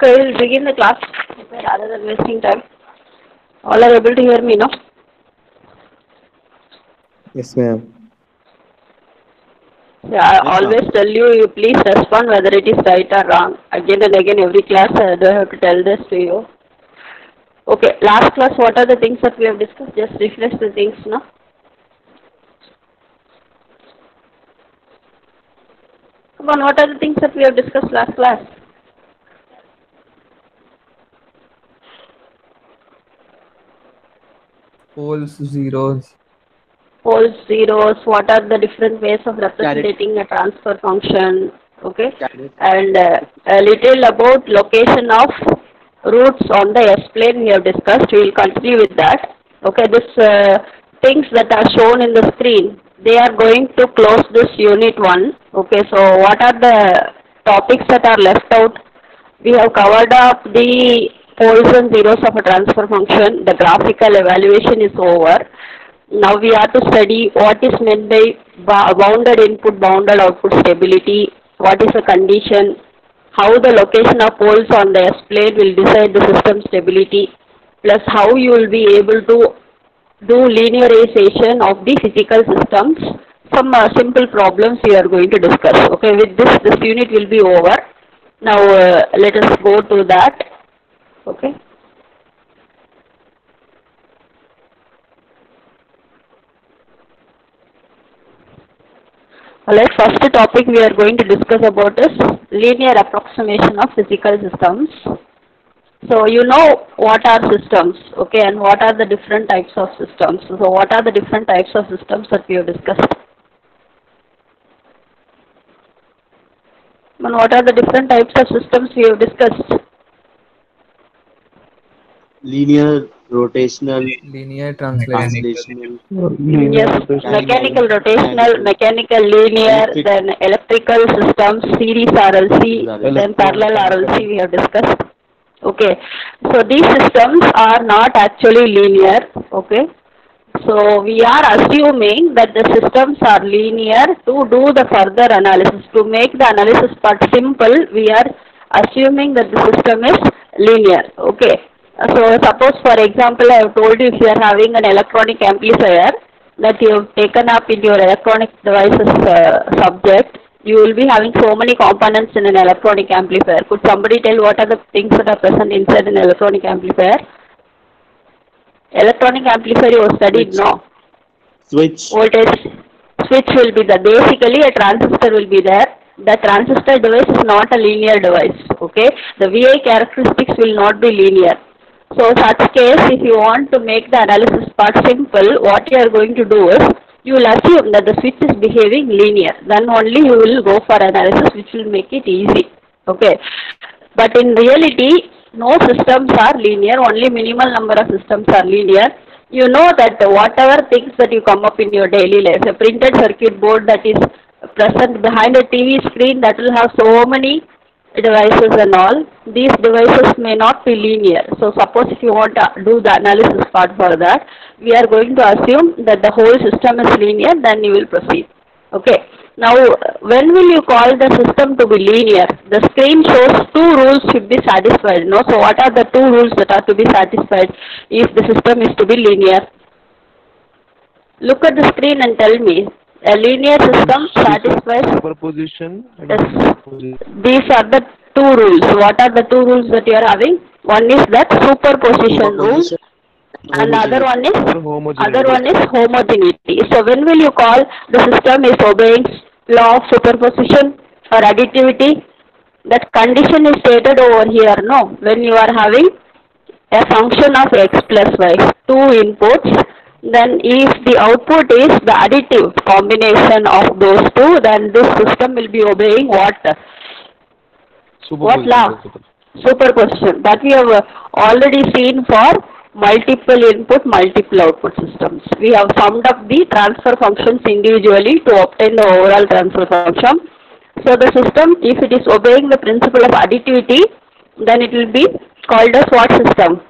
Okay, we'll begin the class rather than wasting time. All are able to hear me, no? Yes, ma'am. Yeah, I Yes, ma'am. always tell you, you please respond whether it is right or wrong. Again and again, every class I do have to tell this to you. Okay, last class, what are the things that we have discussed? Just refresh the things, no? Come on, what are the things that we have discussed last class? Poles, zeros. Poles, zeros, what are the different ways of Caret. representing a transfer function, okay? Caret. And a little about location of roots on the S-plane we have discussed. We will continue with that. Okay, this things that are shown in the screen, they are going to close this unit 1. Okay, so what are the topics that are left out? We have covered up the poles and zeros of a transfer function. The graphical evaluation is over. Now we have to study what is meant by bounded input, bounded output stability, what is a condition, how the location of poles on the S-plane will decide the system stability, plus how you will be able to do linearization of the physical systems. Some simple problems we are going to discuss. Okay, with this unit will be over. Now let us go to that. Okay. Alright, first topic we are going to discuss about is linear approximation of physical systems. So you know what are systems, okay, and what are the different types of systems. So what are the different types of systems that we have discussed? And what are the different types of systems we have discussed? Linear, rotational, Linear translation. translational, Yes, mechanical, mechanical, linear, electric. then electrical systems, series These RLC, are it. then parallel RLC we have discussed. Okay, so these systems are not actually linear, okay. So we are assuming that the systems are linear to do the further analysis. To make the analysis part simple, we are assuming that the system is linear, okay. So suppose for example, I have told you if you are having an electronic amplifier that you have taken up in your electronic devices subject, you will be having so many components in an electronic amplifier. Could somebody tell what are the things that are present inside an electronic amplifier? Electronic amplifier you have studied, Switch. no? Switch. Voltage switch will be there. Basically, a transistor will be there. The transistor device is not a linear device, okay? The VI characteristics will not be linear. So such case, if you want to make the analysis part simple, what you are going to do is, you will assume that the switch is behaving linear. Then only you will go for analysis which will make it easy, okay? But in reality, no systems are linear, only minimal number of systems are linear. You know that whatever things that you come up in your daily life, a printed circuit board that is present behind a TV screen that will have so many devices and all, these devices may not be linear. So suppose if you want to do the analysis part for that, we are going to assume that the whole system is linear, then you will proceed. Okay. Now, when will you call the system to be linear? The screen shows two rules should be satisfied. No? So what are the two rules that are to be satisfied if the system is to be linear? Look at the screen and tell me. A linear system satisfies. Superposition and Yes. superposition. These are the two rules. What are the two rules that you are having? One is that superposition rule, Superposition. and Homogeneity. Or other homogeneity. one is homogeneity. So when will you call the system is obeying law of superposition or additivity? That condition is stated over here. No, when you are having a function of x plus y, two inputs, then if the output is the additive combination of those two, then this system will be obeying what? What Superposition. law? Superposition. That we have already seen for multiple input, multiple output systems. We have summed up the transfer functions individually to obtain the overall transfer function. So the system, if it is obeying the principle of additivity, then it will be called as what system?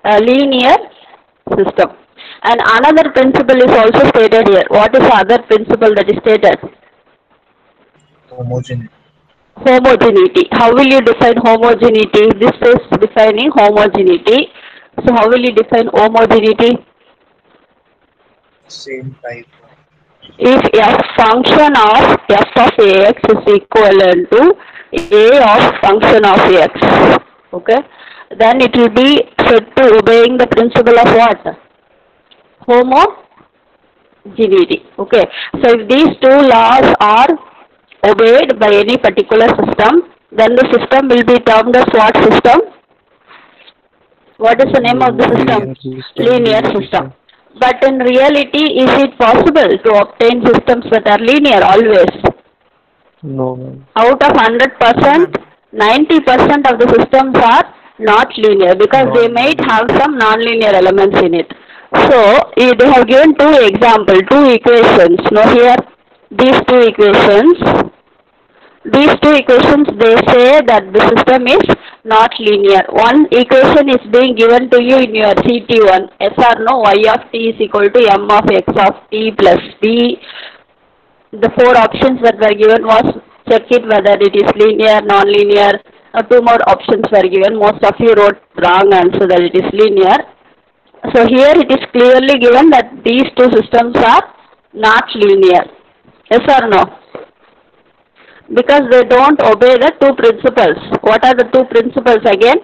A linear system. And another principle is also stated here. What is the other principle that is stated? Homogeneity. Homogeneity. How will you define homogeneity? This is defining homogeneity. So how will you define homogeneity? Same type. If f function of f of ax is equivalent to a of function of x, okay, then it will be said to obeying the principle of what? Homogeneity. Okay. So if these two laws are obeyed by any particular system, then the system will be termed as what system? What is the name of the system? Linear system. But in reality, is it possible to obtain systems that are linear always? No, ma'am. Out of 100%, 90% of the systems are not linear because they might have some non-linear elements in it. So, they have given two examples, two equations. Now here, these two equations, they say that the system is not linear. One equation is being given to you in your CT1. Yes or no? Y of t is equal to m of x of t plus b. The four options that were given was check it whether it is linear, non-linear. Two more options were given. Most of you wrote wrong answer that it is linear. So here it is clearly given that these two systems are not linear. Yes or no? Because they don't obey the two principles. What are the two principles again?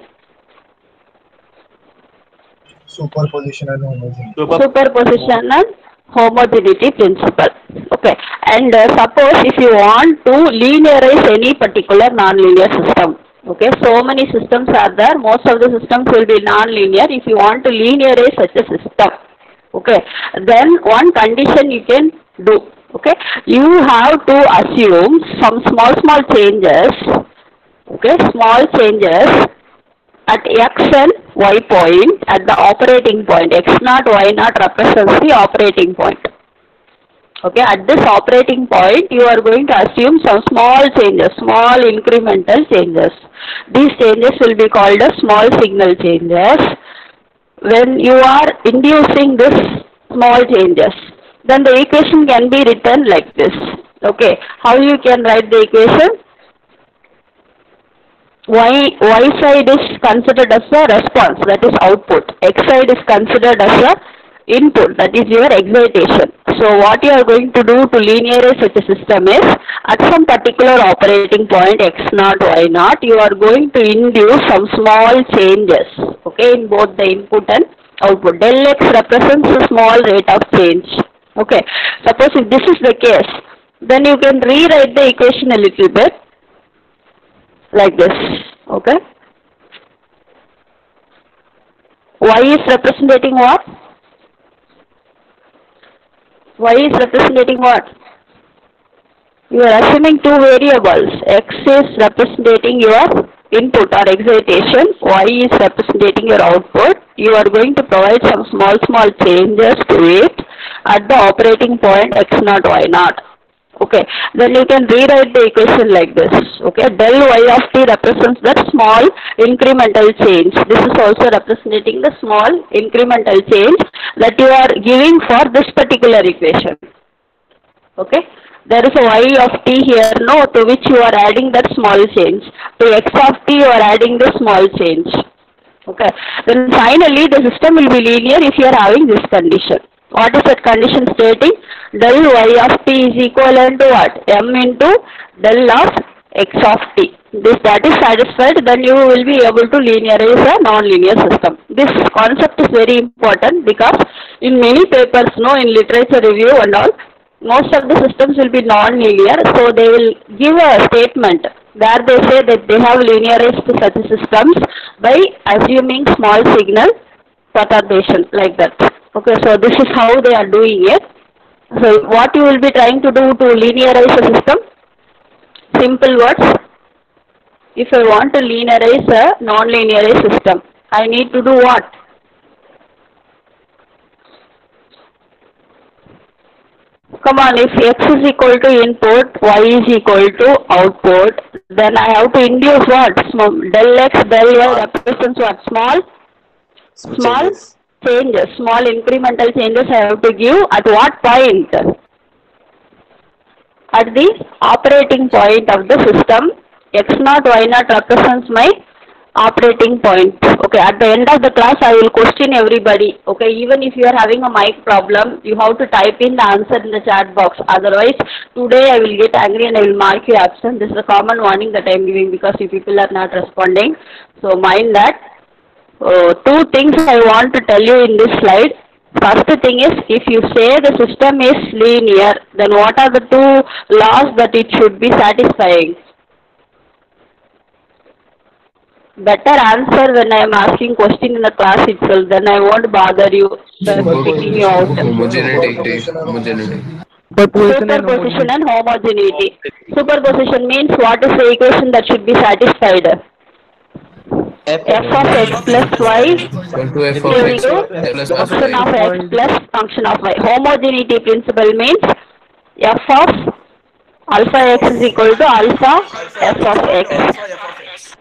Superposition and homogeneity. Superposition and homogeneity principle. Okay. And suppose if you want to linearize any particular non-linear system. Okay. So many systems are there. Most of the systems will be non-linear. If you want to linearize such a system. Okay. Then one condition you can do. Okay, you have to assume some small changes, okay, small changes at x and y point at the operating point. X naught, y naught represents the operating point. Okay, at this operating point, you are going to assume some small changes, small incremental changes. These changes will be called as small signal changes. When you are inducing this small changes, then the equation can be written like this. Okay, how you can write the equation? Y side is considered as a response, that is output. X side is considered as a input, that is your excitation. So what you are going to do to linearize such a system is, at some particular operating point x naught, y naught, you are going to induce some small changes, okay, in both the input and output. Del x represents a small rate of change. Okay, suppose if this is the case, then you can rewrite the equation a little bit like this. Okay, y is representing what? Y is representing what? You are assuming two variables. X is representing your input or excitation, y is representing your output. You are going to provide some small changes to it at the operating point x naught, y naught. Okay, then you can rewrite the equation like this. Okay, del y of t represents that small incremental change. This is also representing the small incremental change that you are giving for this particular equation. Okay, there is a y of t here, no, to which you are adding that small change. To x of t you are adding the small change. Okay, then finally the system will be linear if you are having this condition. What is that condition stating? Del y of t is equivalent to what? M into del of x of t. This that is satisfied, then you will be able to linearize a non-linear system. This concept is very important because in many papers, no, in literature review and all, most of the systems will be non-linear, so they will give a statement where they say that they have linearized such systems by assuming small signal perturbation like that. Okay, so this is how they are doing it. So what you will be trying to do to linearize a system? Simple words. If I want to linearize a non-linearized system, I need to do what? Come on, if x is equal to input, y is equal to output, then I have to induce what? Del x, del y represents what? Small changes, small incremental changes I have to give at what point? At the operating point of the system x naught, y naught represents my operating point. Okay, at the end of the class I will question everybody. Okay, even if you are having a mic problem, you have to type in the answer in the chat box. Otherwise, today I will get angry and I will mark you absent. This is a common warning that I am giving because you people are not responding. So mind that. Two things I want to tell you in this slide. First thing is, if you say the system is linear, then what are the two laws that it should be satisfying? Better answer when I am asking question in the class itself, then I won't bother you by picking you out. Homogeneity. Superposition and homogeneity. Superposition means what is the equation that should be satisfied? F of x plus y equal to function of x plus function of y. Homogeneity principle means f of alpha x is equal to alpha f of x.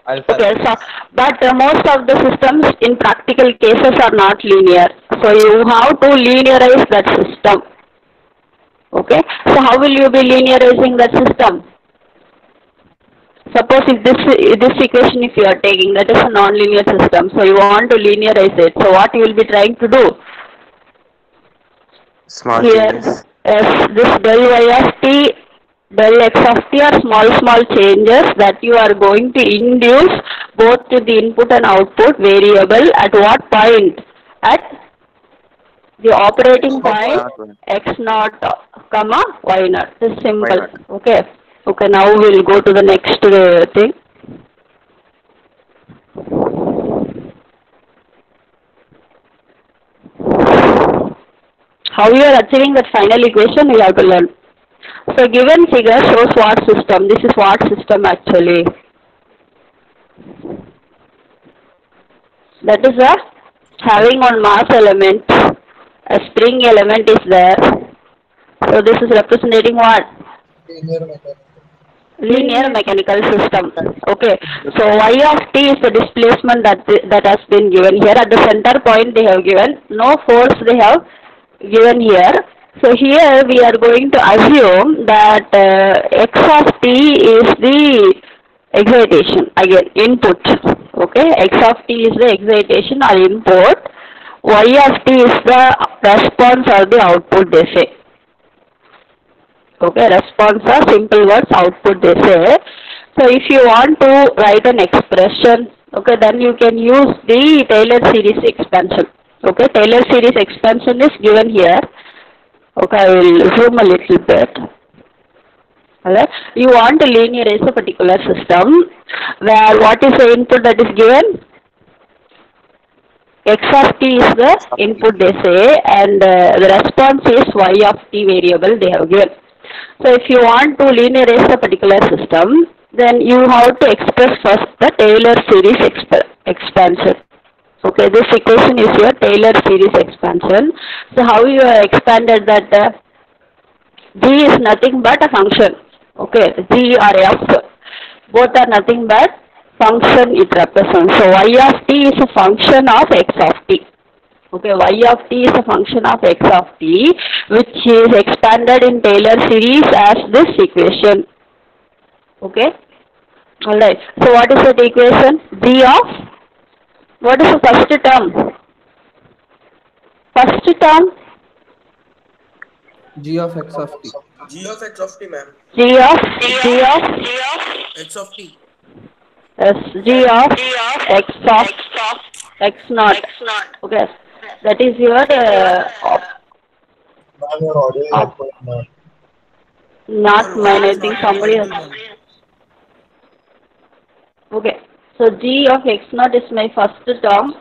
Okay, so, but most of the systems in practical cases are not linear. So you have to linearize that system. Okay, so how will you be linearizing that system? Suppose if this equation if you are taking, that is a non-linear system, so you want to linearize it. So what you will be trying to do? Small Here, changes. this del y of t, del x of t are small changes that you are going to induce both to the input and output variable at what point? At the operating point x naught, comma y naught. This is simple. Okay. Okay, now we will go to the next thing. How you are achieving that final equation, you have to learn. So given figure shows what system? This is what system actually? That is a having one mass element, a spring element is there. So this is representing what? Linear mechanical system. Okay, so y of t is the displacement that has been given here. At the center point they have given, no force they have given here. So here we are going to assume that x of t is the excitation, again input. Okay, x of t is the excitation or input, y of t is the response or the output they say. Okay, response are simple words, output they say. So if you want to write an expression, okay, then you can use the Taylor series expansion. Okay, Taylor series expansion is given here. Okay, I will zoom a little bit. Alright, you want to linearize a particular system where what is the input that is given? X of t is the input they say, and the response is y of t variable they have given. So if you want to linearize a particular system, then you have to express first the Taylor series expansion. Okay, this equation is your Taylor series expansion. So how you have expanded that? G is nothing but a function. Okay, G or F, both are nothing but function it represents. So y of t is a function of x of t. Okay, y of t is a function of x of t, which is expanded in Taylor series as this equation. Okay, alright. So what is that equation? G of, what is the first term? First term? G of x of t. G of x of t, ma'am. G of X of t. yes, G of x naught. Okay, that is your not mine, I think somebody else. Okay, so G of x naught is my first term.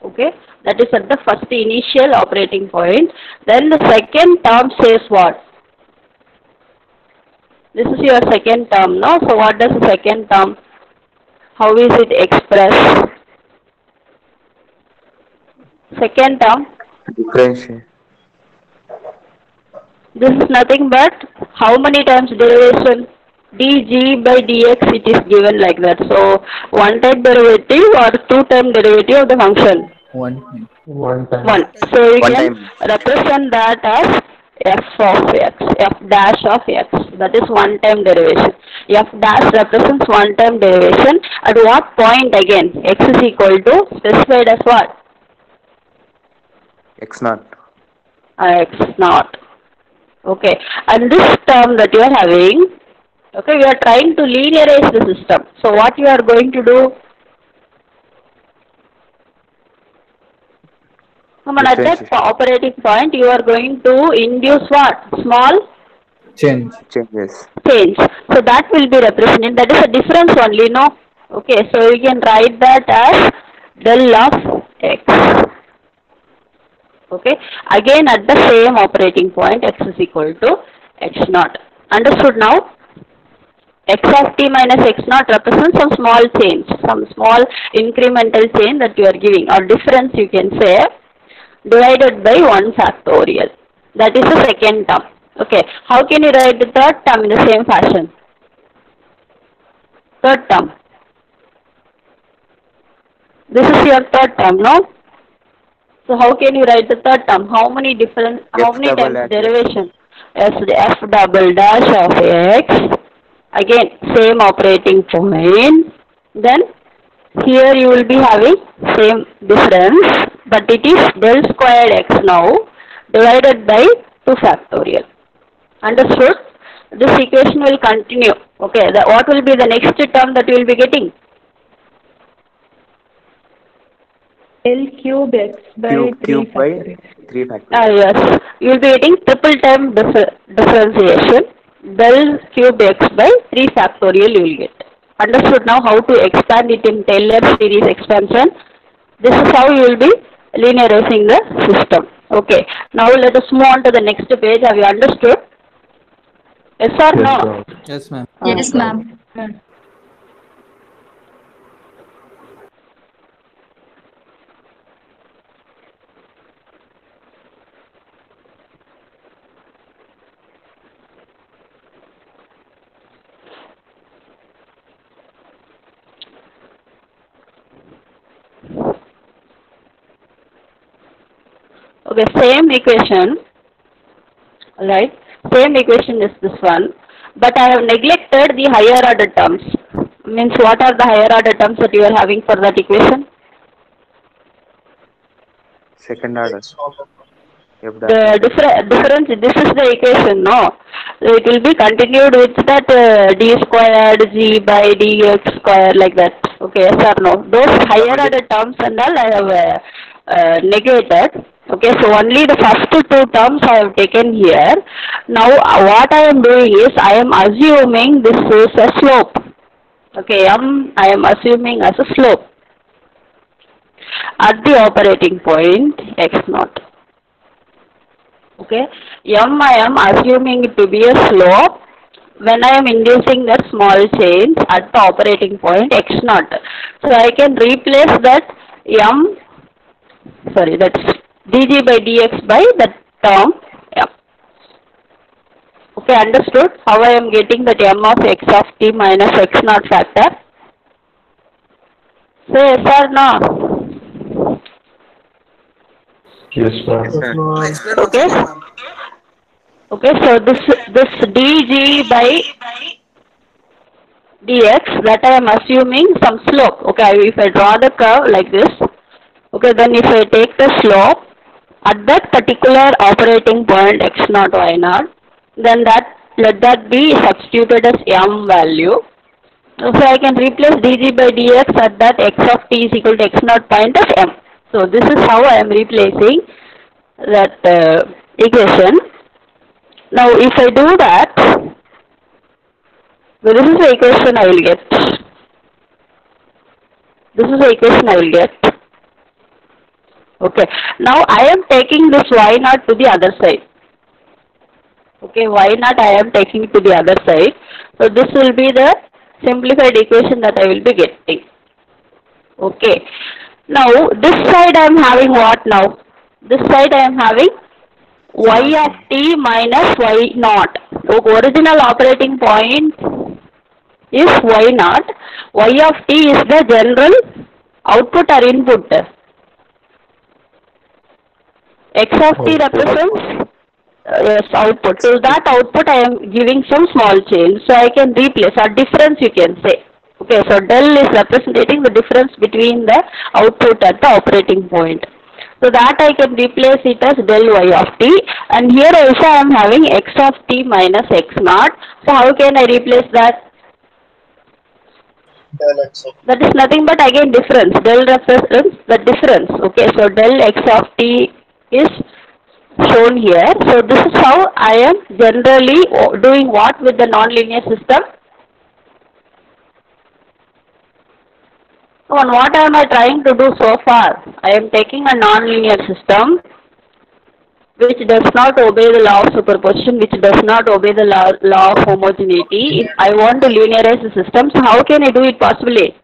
Okay, that is at the first initial operating point. Then the second term says what? This is your second term, no? So what does the second term? How is it expressed? Second term? Differential. This is nothing but how many times derivation? dg by dx, it is given like that. So one time derivative or two time derivative of the function? One time. One time. One. So you One can time. represent that as f of x, f dash of x, that is one-time derivation. F dash represents one-time derivation. At what point again? X is equal to, specified as what? X naught. X naught. Okay, and this term that you are having, okay, we are trying to linearize the system. So what you are going to do? Come on, at that operating point, you are going to induce what? Small? Changes. Change. So that will be represented. That is a difference only, no? Okay, so you can write that as del of x. Okay, again at the same operating point, x is equal to x naught. Understood now? X of t minus x naught represents some small change, some small incremental change that you are giving, or difference you can say, divided by 1 factorial. That is the second term. Okay, how can you write the third term in the same fashion? Third term. This is your third term, no? So how can you write the third term? How many different, how many times derivation? Yes, the f double dash of x. Again, same operating point. Then here you will be having same difference, but it is del squared x now divided by 2 factorial. Understood? This equation will continue. Okay, what will be the next term that you will be getting? L cube x by 3 factorial. Yes, you will be getting triple term differentiation. Del cube x by 3 factorial you will get. Understood now how to expand it in Taylor series expansion? This is how you will be linearizing the system. Okay, now let us move on to the next page. Have you understood? Yes or no? Yes, ma'am. Yes, ma'am. Okay, same equation, right? Same equation is this one, but I have neglected the higher order terms. Means what are the higher order terms that you are having for that equation? Second order. The difference, this is the equation, no? So it will be continued with that d squared g by dx square like that. Okay, yes or no? Those higher order terms and all I have negated. Okay, so only the first 2 terms I have taken here. Now what I am doing is I am assuming this is a slope. Okay, I am assuming as a slope at the operating point x naught. Okay, I am assuming it to be a slope when I am inducing that small change at the operating point x naught. So I can replace that that's dg by dx by the term m. Okay, understood how I am getting that m of x of t minus x naught factor? Say yes or no? Yes, ma'am. Okay. Okay, so this dg by dx, that I am assuming some slope. Okay, if I draw the curve like this, okay, then if I take the slope at that particular operating point x naught y naught, then let that be substituted as m value. So I can replace dg by dx at that x of t is equal to x naught point as m. So this is how I am replacing that equation. Now if I do that, so this is the equation I will get. This is the equation I will get. Okay, now I am taking this y naught to the other side. Okay, y naught I am taking to the other side. So this will be the simplified equation that I will be getting. Okay, now this side I am having what now? This side I am having y of t minus y naught. So original operating point is y naught. Y of t is the general output or input. X of t represents yes, output. To that output, I am giving some small change. So I can replace or difference, you can say. Okay, so del is representing the difference between the output at the operating point. So that I can replace it as del y of t, and here also I am having x of t minus x naught. So how can I replace that? Del x of That is nothing but again difference. Del represents the difference. Okay, so del x of t is shown here. So this is how I am generally doing what with the nonlinear system. So what am I trying to do so far? I am taking a nonlinear system which does not obey the law of superposition, which does not obey the law of homogeneity. If I want to linearize the system, so how can I do it possibly?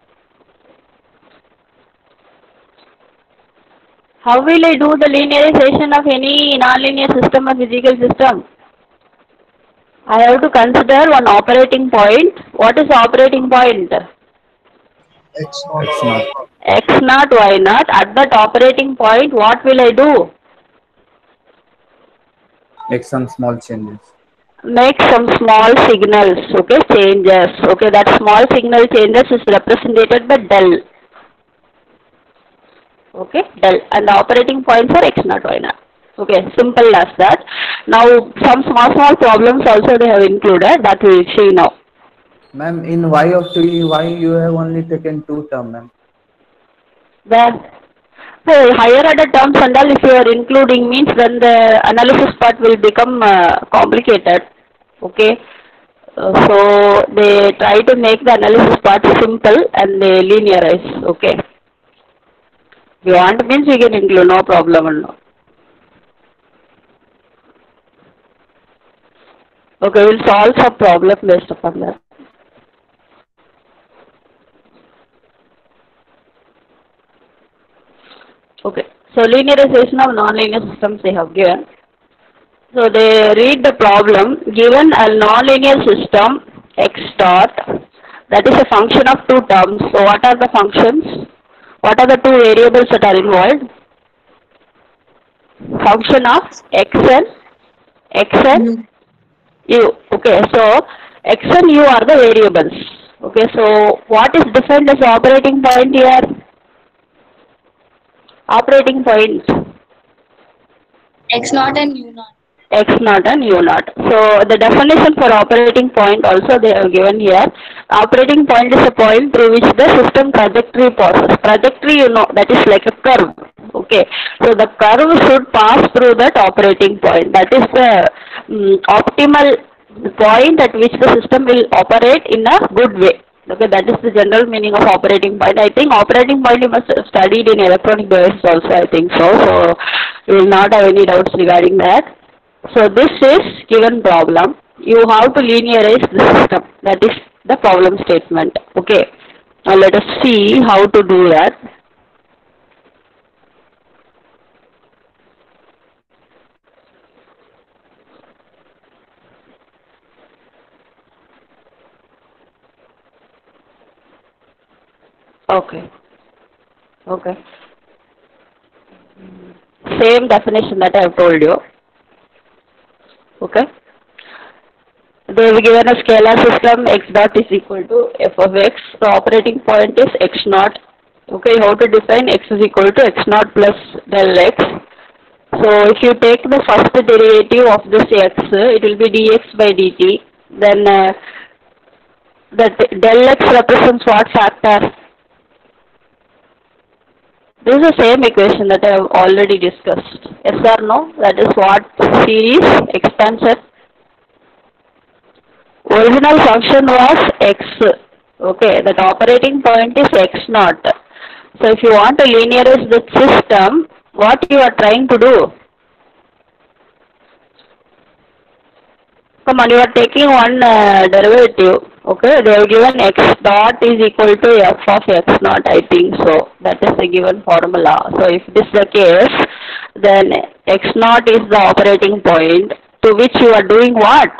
How will I do the linearization of any nonlinear system or physical system? I have to consider one operating point. What is the operating point? x naught. X naught, y naught. At that operating point, what will I do? Make some small changes. Make some small signals, okay, changes. Okay, that small signal changes is represented by del. Okay, del. And the operating points are x naught, y naught. Okay, simple as that. Now, some small problems also they have included that we will see now. Ma'am, in y of t, why you have only taken 2 terms, ma'am? Then, higher order terms and all, if you are including, means then the analysis part will become complicated. Okay, so they try to make the analysis part simple and they linearize. Okay, if you want means you can include, no problem. Okay, we'll solve some problem based upon that. Okay, so linearization of nonlinear systems they have given. So they read the problem, given a nonlinear system x dot, that is a function of 2 terms. So what are the functions? What are the 2 variables that are involved? Function of x and u. Okay, so x and u are the variables. Okay, so what is defined as the operating point here? Operating point x naught and u naught. X naught and u naught. So the definition for operating point also they have given here. Operating point is a point through which the system trajectory passes. Trajectory, you know, that is like a curve. Okay, so the curve should pass through that operating point. That is the optimal point at which the system will operate in a good way. Okay, that is the general meaning of operating point. I think operating point you must have studied in electronic devices also, I think so. So you will not have any doubts regarding that. So this is given problem. You have to linearize the system. That is the problem statement. Okay. Now let us see how to do that. Okay. Okay. Same definition that I have told you. Okay. They have given a scalar system x dot is equal to f of x. The operating point is x naught. Okay, how to define x is equal to x naught plus del x. So if you take the first derivative of this x, it will be dx by dt. Then the del x represents what factor? This is the same equation that I have already discussed. Yes or no? That is what series expansion. Original function was x. Okay, that operating point is x naught. So if you want to linearize the system, what you are trying to do? Come on, you are taking one derivative. Okay, they have given x dot is equal to f of x naught, I think so. That is the given formula. So if this is the case, then x naught is the operating point to which you are doing what?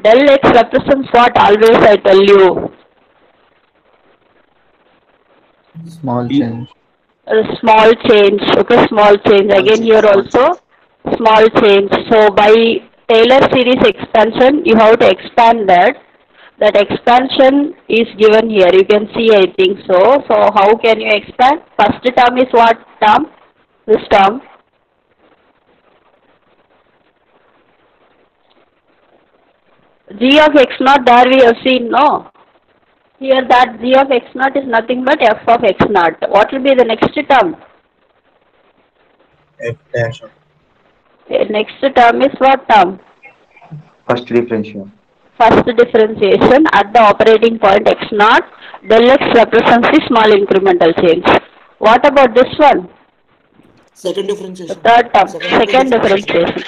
Del x represents what always I tell you? Small change. A small change. Okay, small change. Again here also small change. So by Taylor series expansion, you have to expand that. That expansion is given here. You can see, I think so. So how can you expand? First term is what term? This term. G of x naught, there we have seen, no? Here that g of x naught is nothing but f of x naught. What will be the next term? F dash of. Next term is what term? First differential. First differentiation at the operating point x naught. Del x represents the small incremental change. What about this one? Second differentiation. The third term. Second differentiation.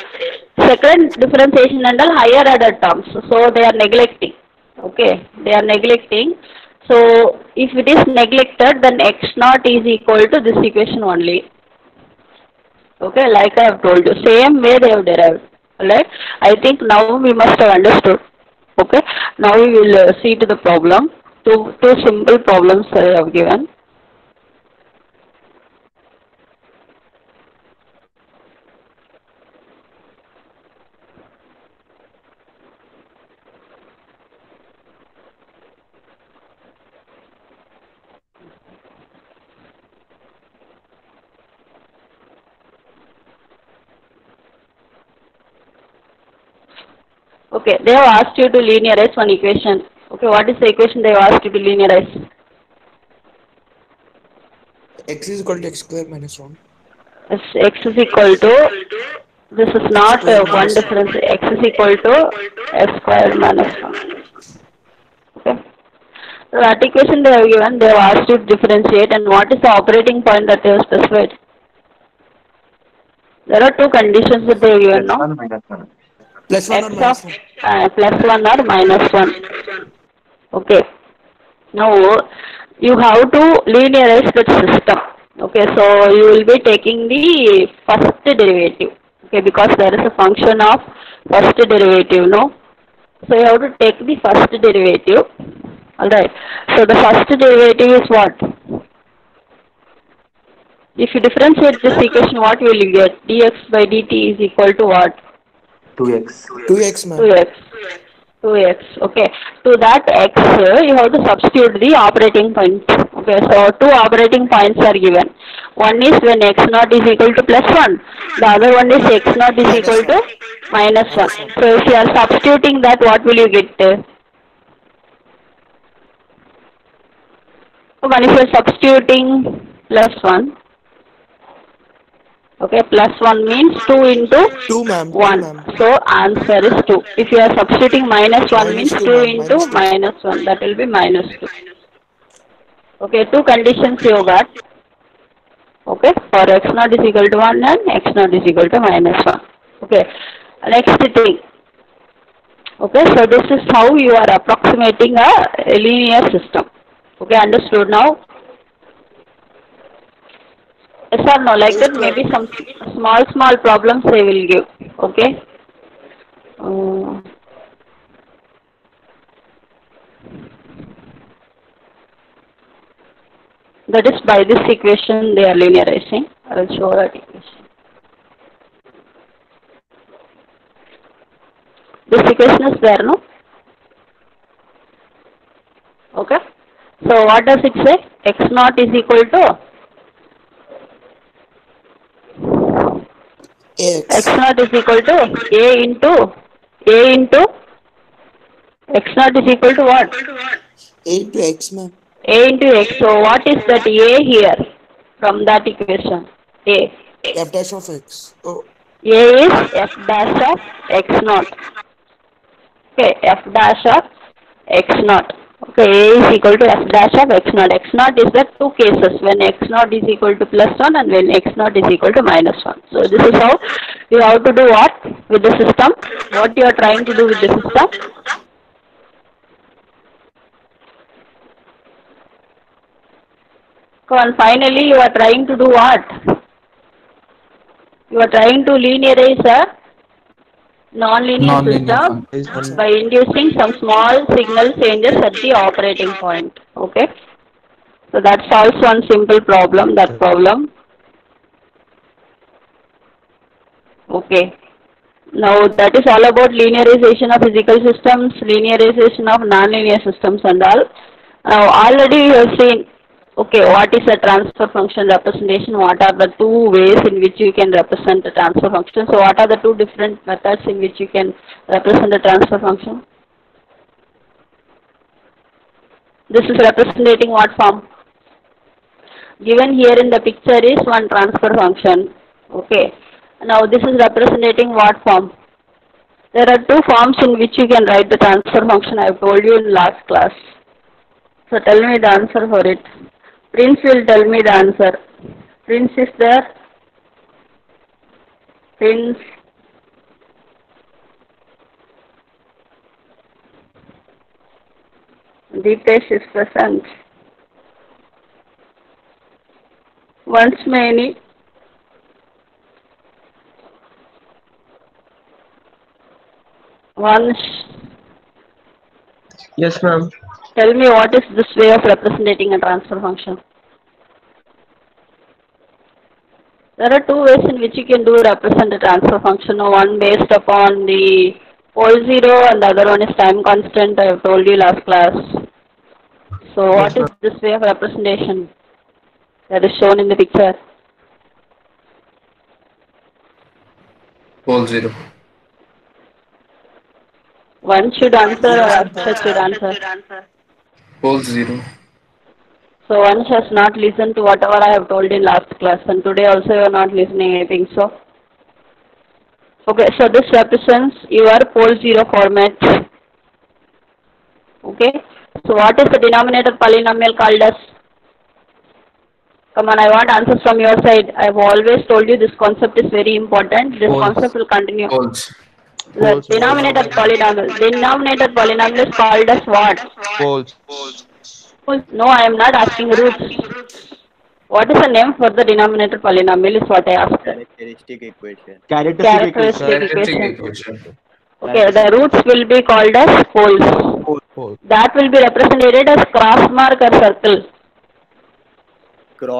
Second differentiation and all higher order terms. So they are neglecting. Okay, they are neglecting. So if it is neglected, then x naught is equal to this equation only. Okay, like I have told you, same way they have derived. Alright, I think now we must have understood. Okay, now we will see to the problem. Two simple problems I have given. Okay, they have asked you to linearize one equation. Okay, what is the equation they have asked you to linearize? X is equal to x square minus 1. Yes, x is equal to, this is not one difference, x is equal to s square minus 1. Okay. So that equation they have given, they have asked you to differentiate, and what is the operating point that they have specified? There are two conditions that they have given, no? Plus 1 or X minus of 1. plus 1 or minus 1. Okay. Now you have to linearize that system. Okay, so you will be taking the first derivative. Okay, because there is a function of first derivative, no? So you have to take the first derivative. Alright. So the first derivative is what? If you differentiate this equation, what will you get? Dx by dt is equal to what? 2x. 2x, ma'am. 2x. Okay. To that x, you have to substitute the operating point. Okay. So two operating points are given. One is when x naught is equal to plus 1. The other one is x naught is equal to minus 1. So if you are substituting that, what will you get? When if you are substituting plus 1. Okay, plus 1 means 2 into 2, ma'am. 1. So answer is 2. If you are substituting minus 1 means 2 into minus 1. That will be minus 2. Okay, two conditions you got. Okay, for x naught is equal to 1 and x naught is equal to minus 1. Okay, next thing. Okay, so this is how you are approximating a linear system. Okay, understood now? Yes or no, like that maybe some small problems they will give. Okay. That is by this equation they are linearizing. I will show that equation. This equation is there, no? Okay. So what does it say? X naught is equal to x naught is equal to a into x naught is equal to what? A into x, ma'am. A into x. So what is that a here from that equation? A. F dash of x. Oh. A is f dash of x naught. Okay, f dash of x naught. Okay, a is equal to f dash of x naught. X naught is the two cases, when x naught is equal to plus 1 and when x naught is equal to minus 1. So this is how you have to do what with the system? What you are trying to do with the system? Come on, finally you are trying to do what? You are trying to linearize a non-linear system by inducing some small signal changes at the operating point. Okay. So that solves one simple problem, that problem. Okay. Now that is all about linearization of physical systems, linearization of nonlinear systems and all. Now already you have seen, okay, what is a transfer function representation, what are the two ways in which you can represent the transfer function. So what are the two different methods in which you can represent the transfer function? This is representing what form? Given here in the picture is one transfer function. Okay. Now this is representing what form? There are two forms in which you can write the transfer function. I have told you in last class. So tell me the answer for it. Prince will tell me the answer. Prince is there? Prince. Deepesh is present. Once many. Once. Yes, ma'am. Tell me what is this way of representing a transfer function? There are two ways in which you can represent a transfer function. One based upon the pole zero and the other one is time constant. I have told you last class. So what is this way of representation that is shown in the picture? Pole zero. One should answer or Akshat should answer? Pole zero. So one has not listened to whatever I have told in last class, and today also you are not listening, I think so. Okay, so this represents your pole zero format. Okay, so what is the denominator polynomial called as? Come on, I want answers from your side. I have always told you this concept is very important. This concept will continue. Poles. The denominator polynomial is called as what? Poles. No, I am not asking roots. What is the name for the denominator polynomial is what I asked. Characteristic equation. Characteristic equation. Okay, the roots will be called as poles. That will be represented as cross mark or circle.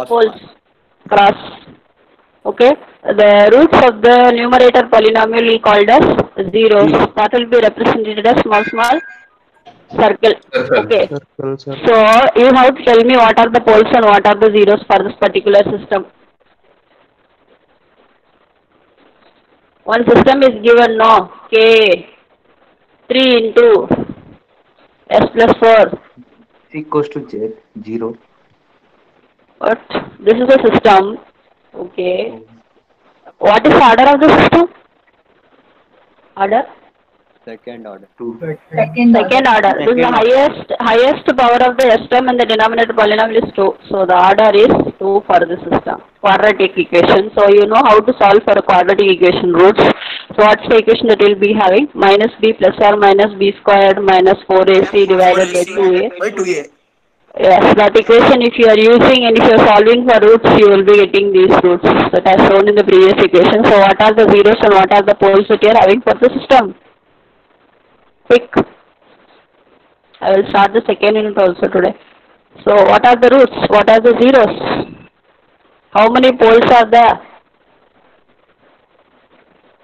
Poles. Cross. Okay. The roots of the numerator polynomial will be called as zeros. That will be represented as small circle. Okay. So you have to tell me what are the poles and what are the zeros for this particular system. One system is given no K 3 into S plus 4 equals to Z 0. But this is a system. Okay. What is the order of the system? Order? Second order. Second order. This is the highest power of the S term and the denominator polynomial is 2. So the order is 2 for the system. Quadratic equation. So you know how to solve for a quadratic equation roots. So what's the equation that we'll be having? Minus b plus or minus b squared minus 4ac divided by 2a. Yes, that equation if you are using and if you are solving for roots, you will be getting these roots that are shown in the previous equation. So what are the zeros and what are the poles that you are having for the system? Quick. I will start the second unit also today. So what are the roots? What are the zeros? How many poles are there?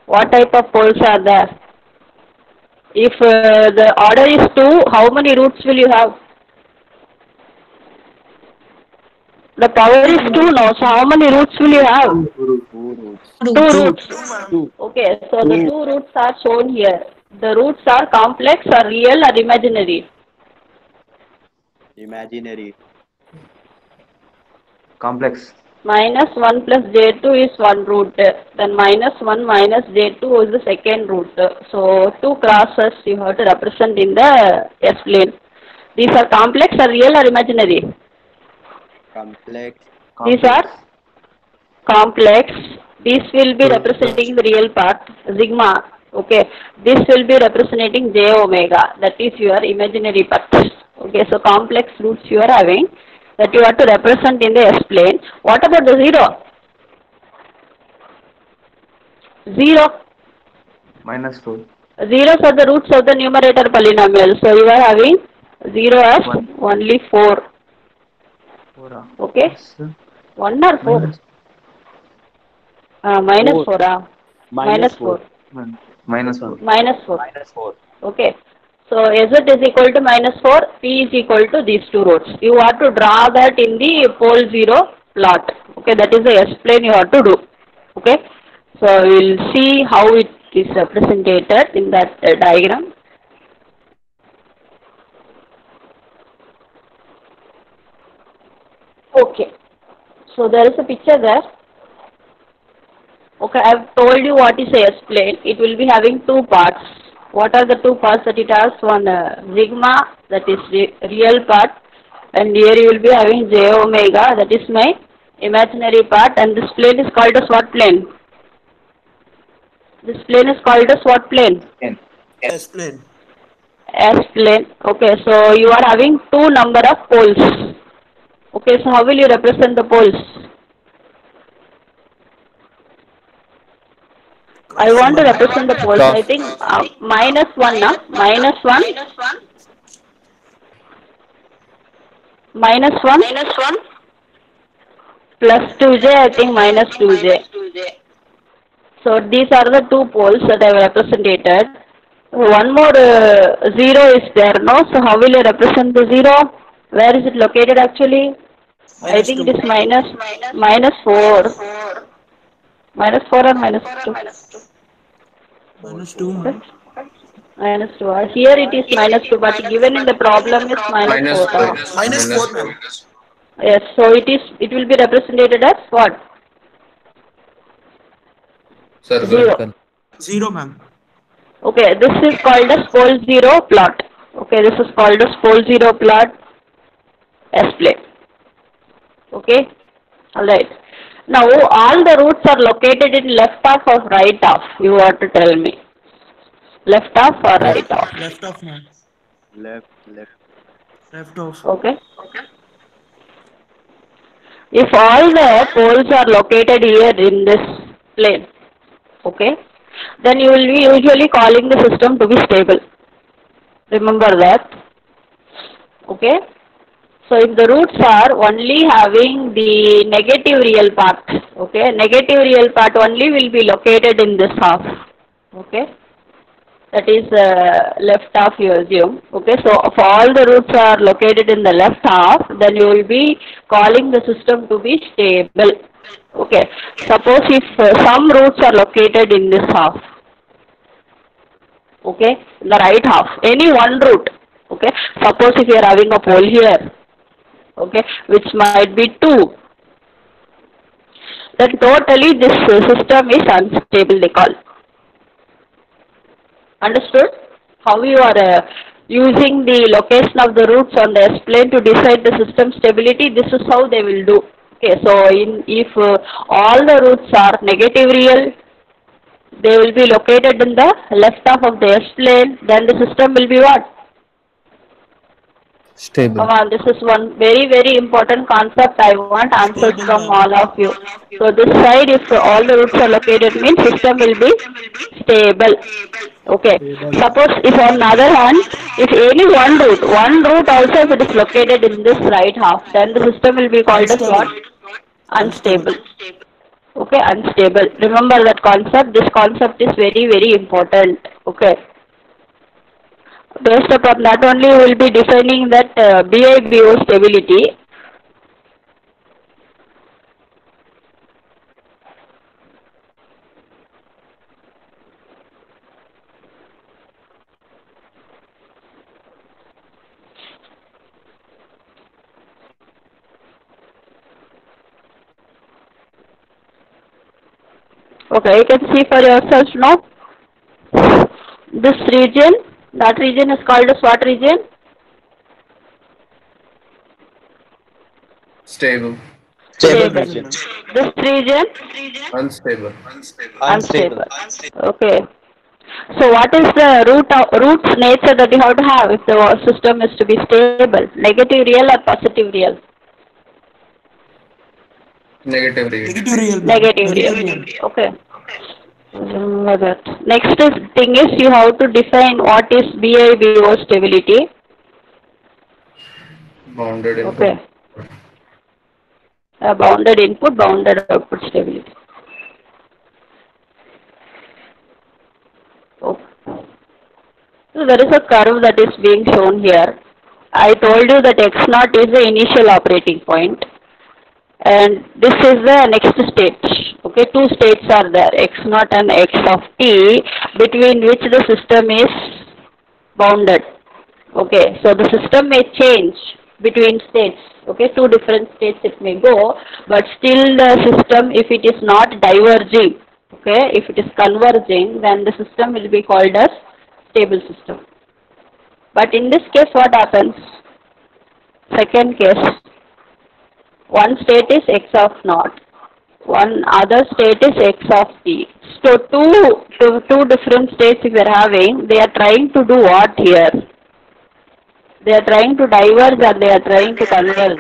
What type of poles are there? If the order is 2, how many roots will you have? The power is 2 now, so how many roots will you have? 2 roots. Okay, so the 2 roots are shown here. The roots are complex or real or imaginary? Imaginary. Complex. Minus 1 plus j2 is one root. Then minus 1 minus j2 is the second root. So 2 crosses you have to represent in the S-plane. These are complex or real or imaginary? Complex. These are complex. This will be representing the real part, sigma. Okay. This will be representing j omega. That is your imaginary part. Okay. So complex roots you are having that you have to represent in the S-plane. What about the 0? 0. Minus 4. Zeros are the roots of the numerator polynomial. So you are having 0 as only 4. Okay. 1 or 4? Minus 4. Minus 4. Minus 4. Minus 4. Okay. So Z is equal to minus 4, P is equal to these two rows. You have to draw that in the pole 0 plot. Okay, that is the S plane you have to do. Okay. So we will see how it is represented in that diagram. Okay. So there is a picture there. Okay, I have told you what is a S plane. It will be having two parts. What are the two parts that it has? One sigma, that is real part, and here you will be having j omega, that is my imaginary part, and this plane is called as what plane? This plane is called as what plane? S plane. S plane. Okay, so you are having two number of poles. Okay, so how will you represent the poles? I want to represent the poles. I think minus 1, na? Minus 1. Minus 1. Plus 2j, I think minus 2j. So these are the two poles that I have represented. One more 0 is there, no? So how will you represent the 0? Where is it located actually? I think it is minus 4. Minus 4 or minus 2? Minus 2, man. Minus 2. Here it is minus 2, but given in the problem is minus 4. Minus 4, man. Yes, so it will be represented as what? Circle. 0, ma'am. Okay, this is called as pole 0 plot. Okay, this is called as pole 0 plot S plane. Okay, alright. Now all the roots are located in left half or right half? You have to tell me. Left half or right half? Left off, man. Left. Left off. Okay. If all the poles are located here in this plane, okay, then you will be usually calling the system to be stable. Remember that. Okay. So if the roots are only having the negative real part, okay, negative real part only will be located in this half. Okay. That is left half, you assume. Okay, so if all the roots are located in the left half, then you will be calling the system to be stable. Okay, suppose if some roots are located in this half, okay, in the right half, any one root, okay, suppose if you are having a pole here, okay, which might be 2, then totally this system is unstable, they call. Understood? How you are using the location of the roots on the S plane to decide the system stability, this is how they will do. Okay, so if all the roots are negative real, they will be located in the left half of the S plane, then the system will be what? Stable. Come on, this is one very, very important concept. I want answers from all of you. So this side, if all the roots are located, means system will be stable. Okay. Suppose if on the other hand, if any one root also if it is located in this right half, then the system will be called as what? Unstable. Okay, unstable. Remember that concept. This concept is very, very important. Okay. Based upon that only we will be defining that BIBO stability. Okay, you can see for yourselves now. This region, that region is called as what region? Stable. Stable. This region? Unstable. Unstable. Okay. So what is the root's nature that you have to have if the system is to be stable? Negative real or positive real? Negative real. Negative real. Negative real. Okay. Remember that. Next thing is you have to define what is BIBO stability. Bounded input. Okay. Bounded input, bounded output stability. So there is a curve that is being shown here. I told you that x naught is the initial operating point, and this is the next state. Okay, two states are there, x naught and x of t, between which the system is bounded. Okay, so the system may change between states. Okay, two different states it may go, but still the system, if it is not diverging, okay, if it is converging, then the system will be called as stable system. But in this case, what happens? Second case, one state is x of naught, one other state is x of t. So two different states if we are having, they are trying to do what here? They are trying to diverge or they are trying to converge?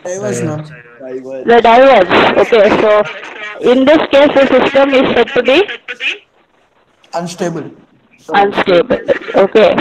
Diverge, ma'am. The diverge. Okay, so in this case the system is said to be Unstable. unstable. Okay.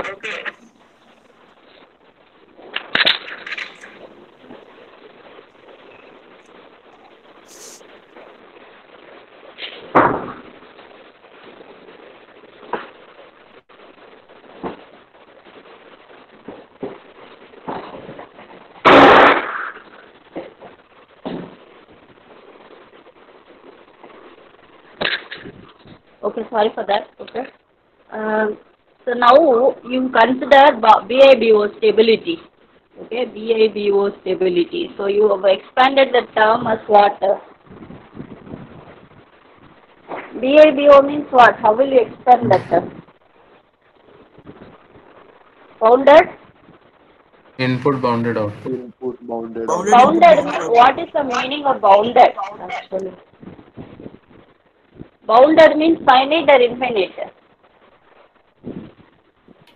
Okay, sorry for that. Okay. So now you consider BIBO stability. Okay, BIBO stability. So you have expanded the term as what? BIBO means what? How will you expand that term? Bounded? Input bounded output. Input bounded. Bounded. What is the meaning of bounded? Actually, bounded means finite or infinite?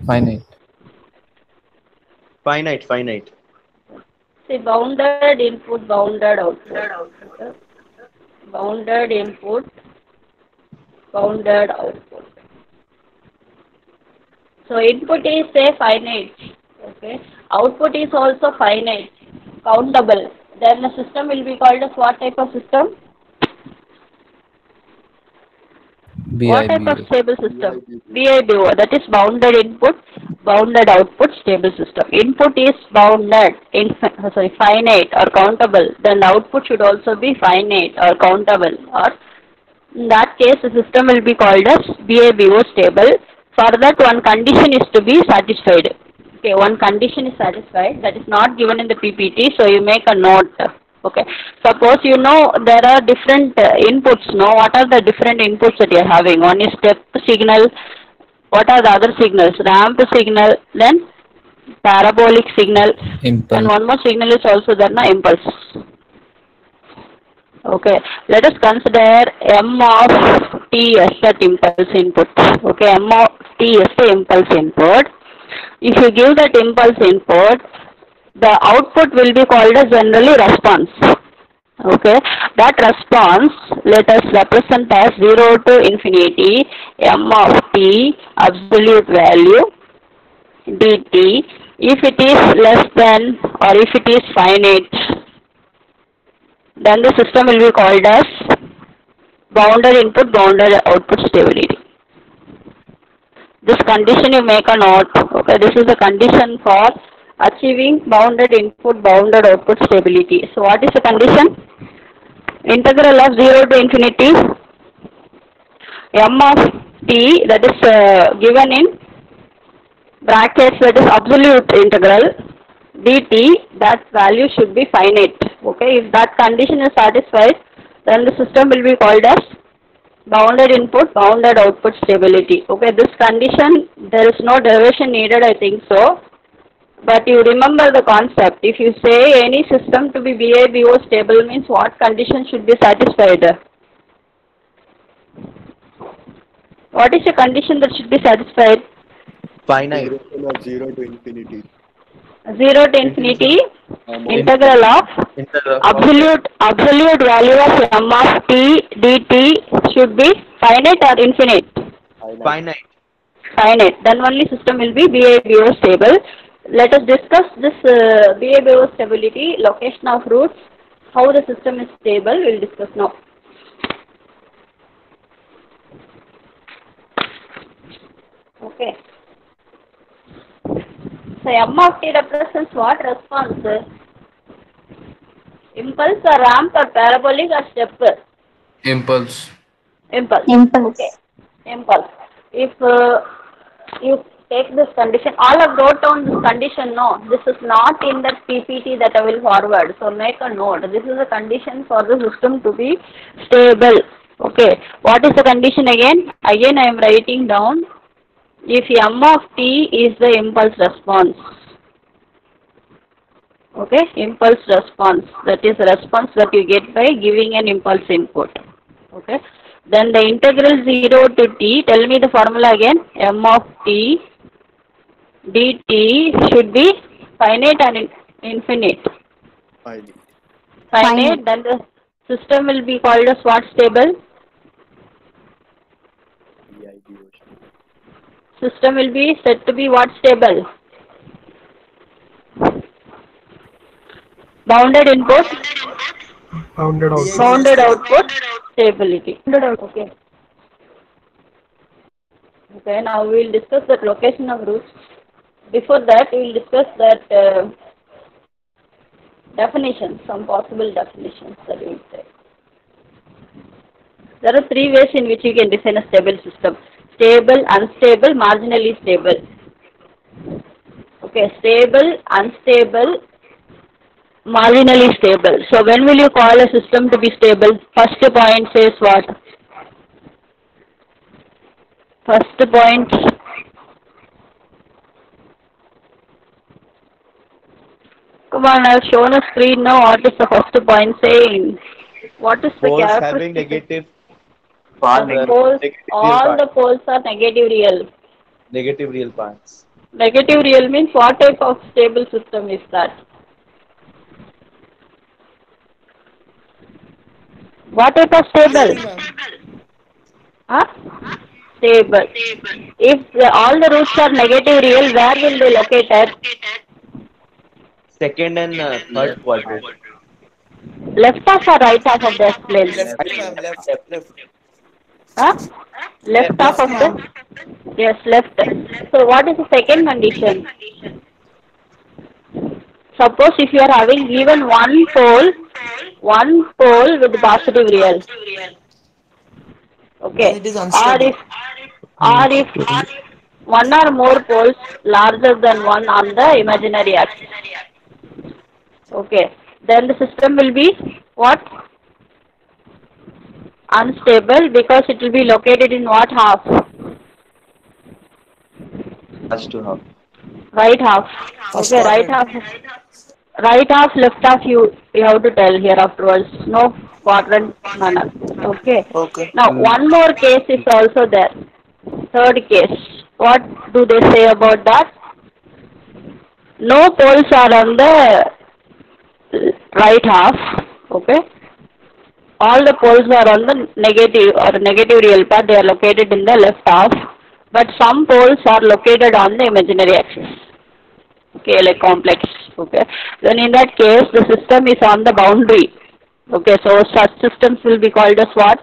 Finite. Finite. See, bounded input, bounded output. Bounded input, bounded output. So input is say finite. Okay. Output is also finite, countable. Then the system will be called as what type of system? What type of stable system? BIBO, that is bounded input, bounded output stable system. Input is bounded, finite or countable. Then the output should also be finite or countable. Or in that case, the system will be called as BIBO stable. For that, one condition is to be satisfied. Okay, one condition is satisfied, that is not given in the PPT, so you make a note. Okay, suppose you know there are different inputs. No, what are the different inputs that you are having? One is step signal. What are the other signals? Ramp signal, then parabolic signal, Impulse. and one more signal is also there, no, impulse. Okay, let us consider M of t as that impulse input. Okay, M of t is the impulse input. If you give that impulse input, the output will be called as generally response. Okay, that response let us represent as 0 to infinity M of t absolute value dt. If it is less than or if it is finite, then the system will be called as bounded input, bounded output stability. This condition you make a note. Okay, this is the condition for achieving bounded input, bounded output stability. So what is the condition? Integral of 0 to infinity M of t, that is given in brackets, that is absolute integral dt, that value should be finite. Okay, if that condition is satisfied, then the system will be called as bounded input, bounded output stability. Okay, this condition, there is no derivation needed, I think so. But you remember the concept. If you say any system to be BIBO stable, means what condition should be satisfied? What is the condition that should be satisfied? Finite. Of 0 to infinity. 0 to infinity, integral of absolute value of M of t dt should be finite or infinite? Finite. Then only system will be BIBO stable. Let us discuss this BIBO stability, location of roots, how the system is stable, we will discuss now. Okay. So M of t represents what response? Impulse or ramp or parabolic or step? Impulse. Impulse. Impulse. Okay. Impulse. If you take this condition, all of wrote down this condition, no, this is not in that PPT that I will forward. So make a note. This is a condition for the system to be stable. Okay. What is the condition again? Again I am writing down. If M of t is the impulse response. Okay, impulse response, that is the response that you get by giving an impulse input. Okay, then the integral 0 to t, tell me the formula again, M of t dt should be finite and infinite. Finite, then the system will be called as what stable? System will be said to be what stable? Bounded input, Bounded output. bounded output, stability. Okay. Okay, now we will discuss the location of roots. Before that, we will discuss that definitions, some possible definitions that we will say. There are three ways in which you can define a stable system. Stable, unstable, marginally stable. Okay, stable, unstable, marginally stable. So when will you call a system to be stable? First point says what? First point. Come on, I have shown a screen now. What is the first point saying? What is the Poles characteristic? having negative. Poles, all the poles are negative real. Negative real parts. Negative real means what type of stable system is that? What type of stable? Huh? Stable. If all the roots are negative real, where will they locate at? Second and third quadrant. Left half or right half of the plane? Left, ma'am. Left. Huh? Left half of the? Yes, left. So what is the second condition? Suppose if you are having given one pole with positive real. Okay. It is unstable. Or if one or more poles larger than one on the imaginary axis. Okay. Then the system will be what? Unstable, because it will be located in what half? Last two half. Right half. First Okay, right quadrant. half. Right half, left half, you have to tell here afterwards. No quadrant manner. Okay. Okay. Now one more case is also there. Third case. What do they say about that? No poles are on the right half. Okay. All the poles are on the negative or negative real part. They are located in the left half. But some poles are located on the imaginary axis. Okay, like complex. Okay. Then in that case, the system is on the boundary. Okay, so such systems will be called as what?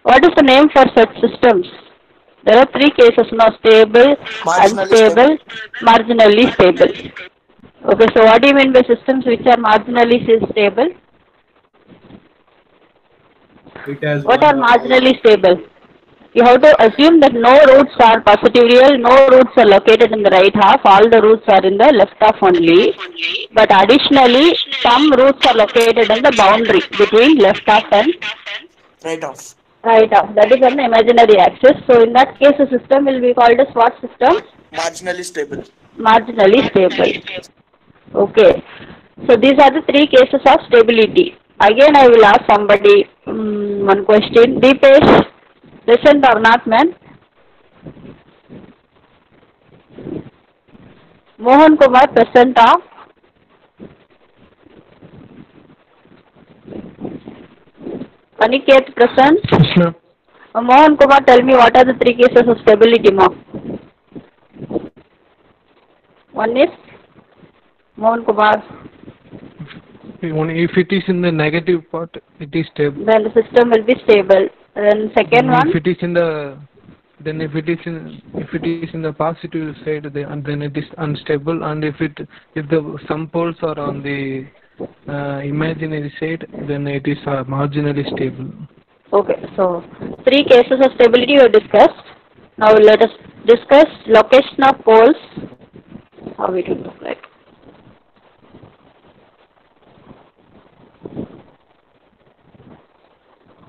What is the name for such systems? There are three cases now: stable, Marginally unstable, marginally stable. Okay, so what do you mean by systems which are marginally stable? What are marginally stable? You have to assume that no roots are positive real, no roots are located in the right half, all the roots are in the left half only. But additionally, some roots are located in the boundary between left half and Right off. right half. That is on the imaginary axis. So in that case, the system will be called as what system? Marginally stable. Marginally stable. Okay. So these are the three cases of stability. Again, I will ask somebody one question. Deepesh, present or not, man? Mohan Kumar, present or? Aniket, present? Yes, ma'am. Mohan Kumar, tell me what are the three cases of stability, ma? One is Mohan Kumar. Only if it is in the negative part, it is stable. Then the system will be stable. Then second one, If it is in the then if it is in the positive side, and then it is unstable, and if the some poles are on the imaginary side, then it is marginally stable. Okay, so 3 cases of stability we have discussed. Now let us discuss location of poles, how it will look like.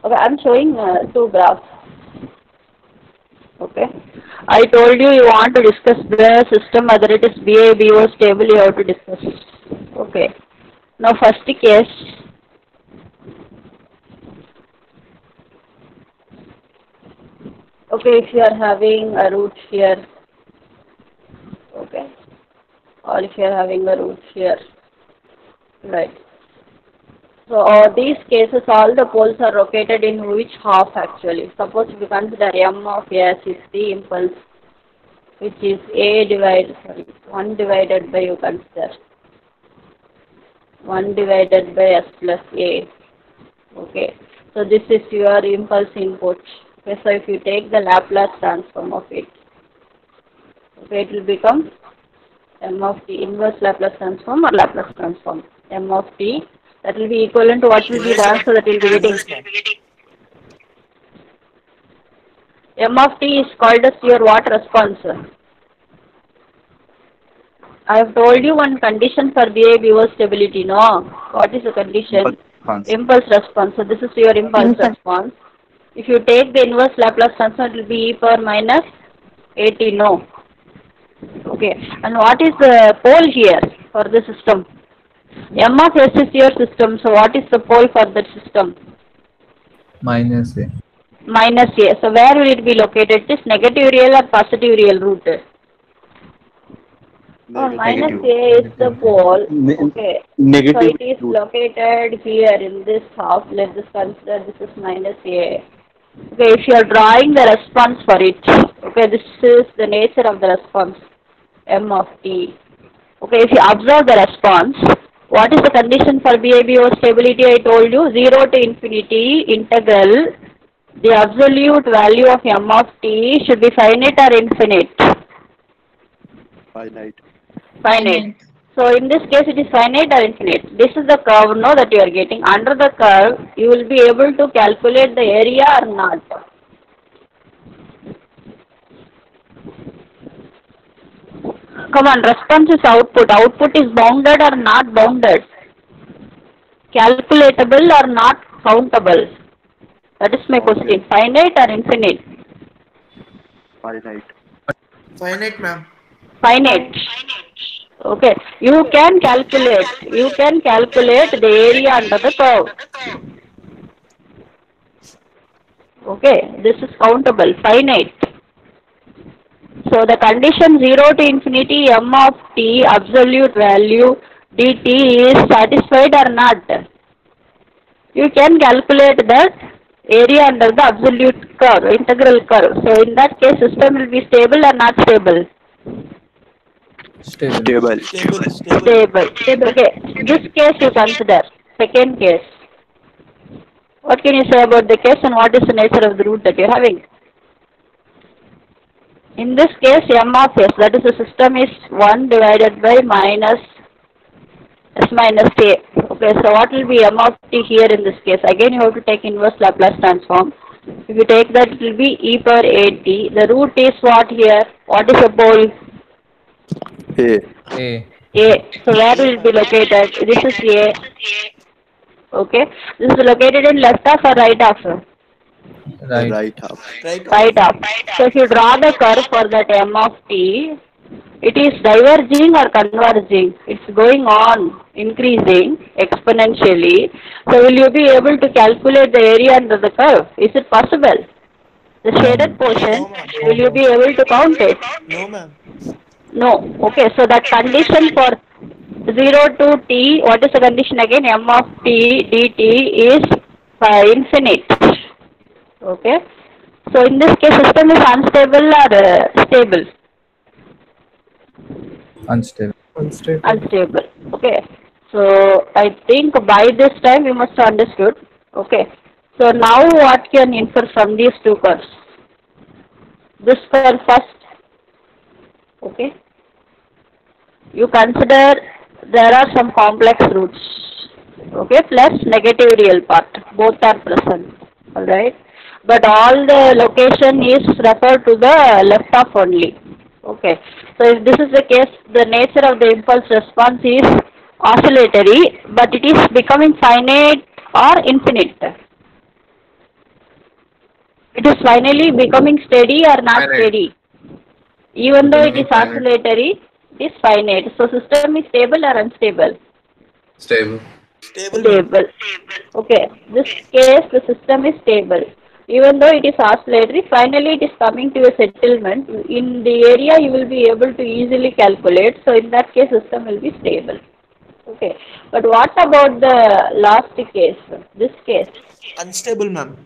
Okay, I am showing 2 graphs. Okay, I told you want to discuss the system, whether it is BA, BO stable, you have to discuss. Okay, now first case. Okay, if you are having a root here, okay, or if you are having a root here, right. So these cases, all the poles are located in which half actually? Suppose if you consider M of S is the impulse, which is 1 divided by, you consider 1 divided by S plus A. Okay, so this is your impulse input. Okay, so if you take the Laplace transform of it, okay, it will become M of T, inverse Laplace transform or Laplace transform, M of T. That will be equivalent to what will be the answer that we will be getting. M of T is called as your what response? I have told you one condition for BA-BO stability, no? What is the condition? Impulse response. So this is your impulse response. If you take the inverse Laplace transform, it will be e power minus AT, no? Okay. And what is the pole here for the system? M of S is your system, so what is the pole for that system? Minus A. Minus A. So where will it be located? It is negative real or positive real root? Oh, minus A is the pole. Okay. Negative So it is located here in this half. Let us consider this is minus A. Okay, if you are drawing the response for it, okay, this is the nature of the response, M of T. Okay, if you observe the response, what is the condition for BA-BO stability? I told you 0 to infinity integral. The absolute value of M of T should be finite or infinite? Finite. Finite. So in this case it is finite or infinite. This is the curve now that you are getting. Under the curve you will be able to calculate the area or not. Come on, response is output. Output is bounded or not bounded? Calculatable or not countable? That is my question. Finite or infinite? Finite. Finite, ma'am. Finite. Okay. You can calculate the area under the curve. Okay. This is countable. Finite. So the condition 0 to infinity M of T absolute value dt is satisfied or not? You can calculate that area under the absolute curve, integral curve. So in that case system will be stable or not stable? Stable. Stable. Okay. This case you consider. Second case. What can you say about the case and what is the nature of the root that you are having? In this case, M of S, that is the system is 1 divided by minus S minus A. Okay, so what will be M of T here in this case? Again, you have to take inverse Laplace transform. If you take that, it will be e power AT. The root is what here? What is the pole? A. So where will it be located? This is A. Okay. This is located in left half or right half? Right. Right half. So if you draw the curve for that M of T, it is diverging or converging? It's going on, increasing exponentially. So will you be able to calculate the area under the curve? Is it possible? The shaded portion, will you be able to count it? No, ma'am. No. Okay, so that condition for 0 to T, what is the condition again? M of T dt is infinite. Okay. So in this case, system is unstable or stable? Unstable. Unstable. Okay. So I think by this time you must have understood. Okay. So now what can infer from these two curves? This for first. Okay. You consider there are some complex roots. Okay, plus negative real part. Both are present. Alright. But all the location is referred to the left half only. Okay. So if this is the case, the nature of the impulse response is oscillatory, but it is becoming finite or infinite. It is finally becoming steady or not Finite. steady. Even though it is Finite. oscillatory, it is finite. So system is stable or unstable? Stable. Stable. ma'am. Stable. Okay. This case the system is stable. Even though it is oscillatory, finally it is coming to a settlement. In the area you will be able to easily calculate. So in that case system will be stable. Okay. But what about the last case? This case. Unstable, ma'am.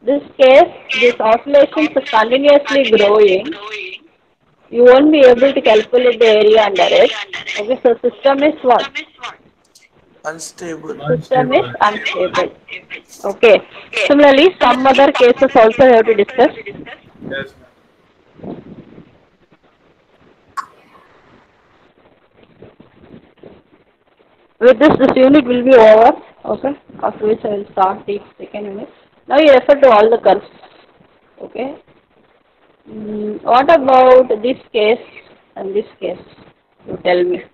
This case, this oscillations are continuously growing. You won't be able to calculate the area under it. Okay, so system is what? Unstable. System is unstable. Okay. Similarly, some other cases also have to discuss. Yes. With this unit will be over. Okay. After which I will start the second unit. Now you refer to all the curves. Okay. What about this case and this case? You tell me.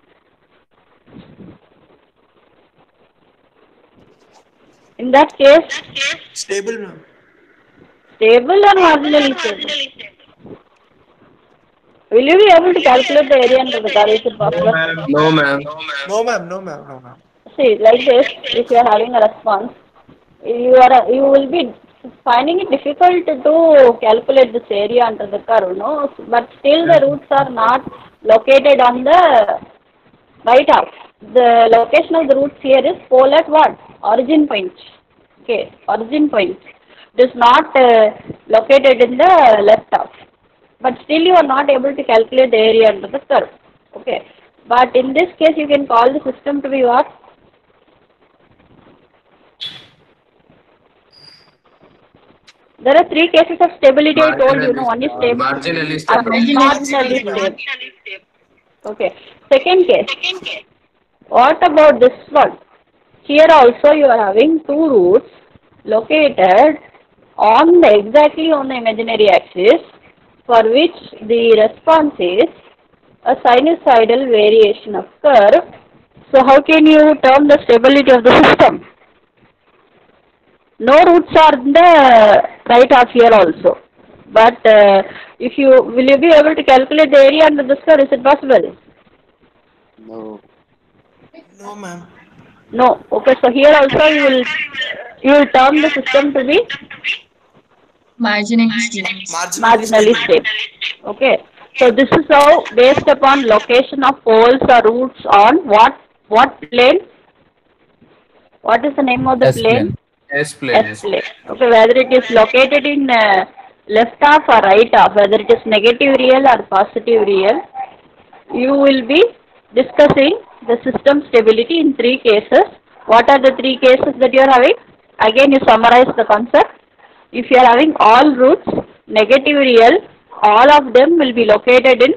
In that case, Stable, ma'am. stable or marginally stable? Will you be able to calculate the area under the curve? Is it possible? No, ma'am. No, ma'am. No, ma'am. No, ma'am. See, like this, if you are having a response, you will be finding it difficult to calculate this area under the curve, no? But still the roots are not located on the right half. The location of the roots here is pole at what? Origin point. Okay, origin point. It is not located in the left half. But still you are not able to calculate the area under the curve. Okay. But in this case you can call the system to be what? There are three cases of stability I told you. No, one is stable. Marginally stable. Marginally stable. Okay. Second case. What about this one? Here also you are having two roots located on the exactly on the imaginary axis, for which the response is a sinusoidal variation of curve. So how can you term the stability of the system? No roots are in the right half here also. But will you be able to calculate the area under this curve? Is it possible? No. No, ma'am. No. Okay, so here also you will term the system to be Marginally stable. marginally stable. Okay. So this is how, based upon location of poles or roots on what plane? What is the name of the plane? S-plane. S-plane. Okay, whether it is located in left half or right half, whether it is negative real or positive real, you will be discussing the system stability in three cases. What are the three cases that you are having? Again, you summarize the concept. If you are having all roots, negative real, all of them will be located in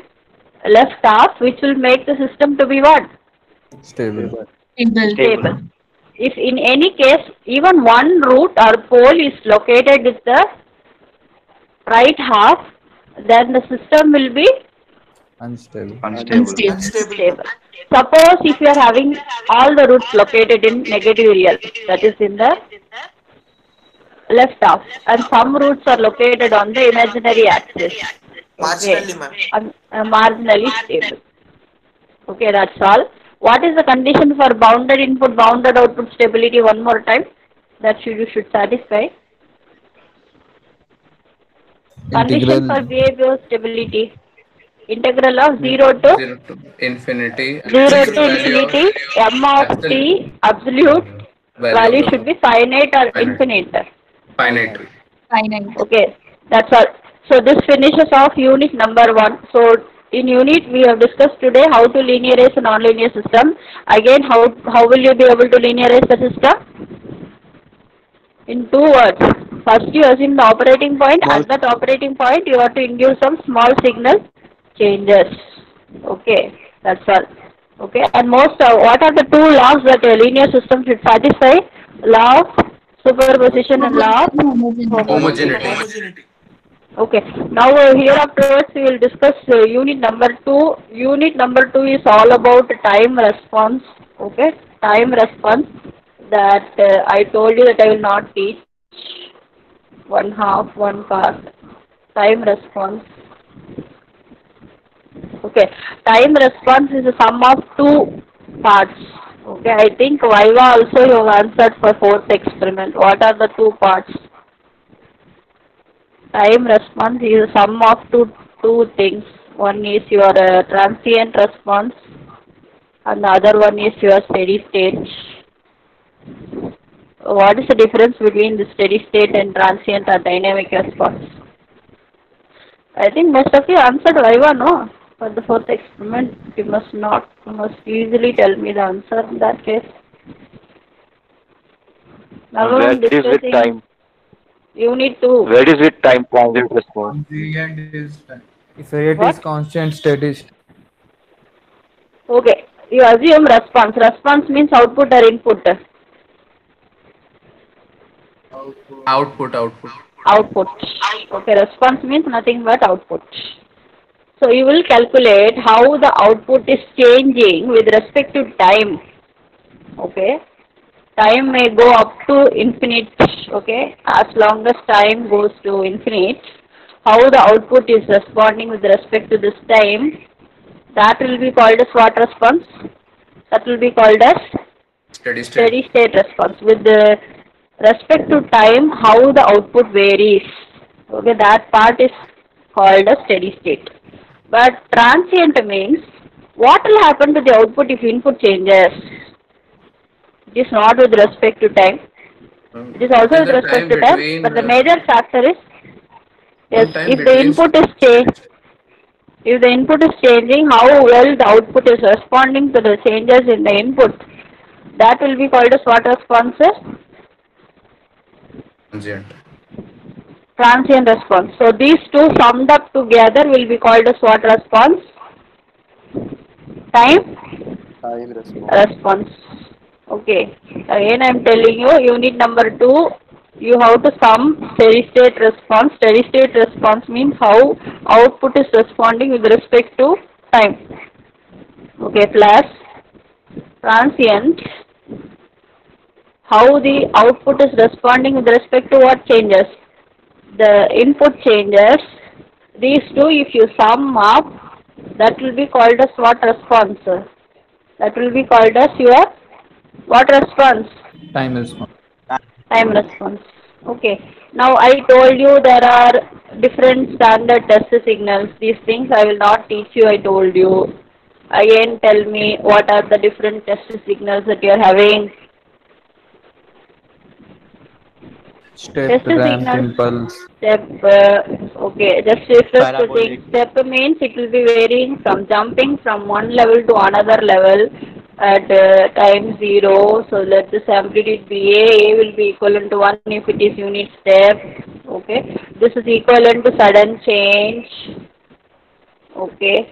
left half, which will make the system to be what? Stable. Stable. If in any case, even one root or pole is located with the right half, then the system will be Unstable. stable. Suppose if you are having all the roots located in negative real, that is in the left half, and some roots are located on the imaginary axis. Marginally, ma'am. Marginally stable. Okay, that's all. What is the condition for bounded input, bounded output stability? One more time. That you should satisfy. Condition for behavior stability. Integral of 0 to infinity. 0 to infinity. M of t absolute value should be finite or infinite. Finite. Okay, that's all. So this finishes off unit number 1. So in unit we have discussed today how to linearize a nonlinear system. Again, how will you be able to linearize the system? In 2 words. First you assume the operating point. At that operating point you have to induce some small signal changes. Okay, that's all. Okay, and what are the 2 laws that a linear system should satisfy? Law of superposition and law of Homogeneity. Homogeneity. Okay, now here afterwards we will discuss unit number 2. Unit number 2 is all about time response. Okay, time response that I told you that I will not teach. 1 part. Time response. Okay, time response is a sum of 2 parts. Okay, I think Viva also you have answered for 4th experiment. What are the 2 parts? Time response is a sum of two things. One is your transient response and the other one is your steady state. What is the difference between the steady state and transient or dynamic response? I think most of you answered Viva, no? For the 4th experiment, you must not. You must easily tell me the answer in that case. Now Where is with time? Unit 2. Where is with time transient response? The end is time. If rate is constant, steady state. Okay, you assume response. Response means output or input? Output. Output. Okay, response means nothing but output. So you will calculate how the output is changing with respect to time. Okay, time may go up to infinite. Okay, as long as time goes to infinite, how the output is responding with respect to this time, that will be called as what response? That will be called as Steady state. steady state response. With the respect to time, how the output varies. Okay, that part is called a steady state. But transient means what will happen to the output if input changes? It is not with respect to time. It is also with respect to time, but the major factor is yes, if the input is changed. If the input is changing, how well the output is responding to the changes in the input, that will be called as what response? Transient. Transient response. So these two summed up together will be called as what response? Time response. Okay. Again I am telling you, unit number 2, you have to sum steady state response. Steady state response means how output is responding with respect to time. Okay, plus transient, how the output is responding with respect to what changes? The input changes. These two, if you sum up, that will be called as what response? That will be called as your what response? Time response. Time response. Okay. Now I told you there are different standard test signals. These things I will not teach you, I told you. Again tell me what are the different test signals that you are having. Step, ramp, impulse. Step, okay, just refresh the thing. Step means it will be varying from jumping from one level to another level at time 0. So let this amplitude be A will be equivalent to 1 if it is unit step. Okay, this is equivalent to sudden change. Okay,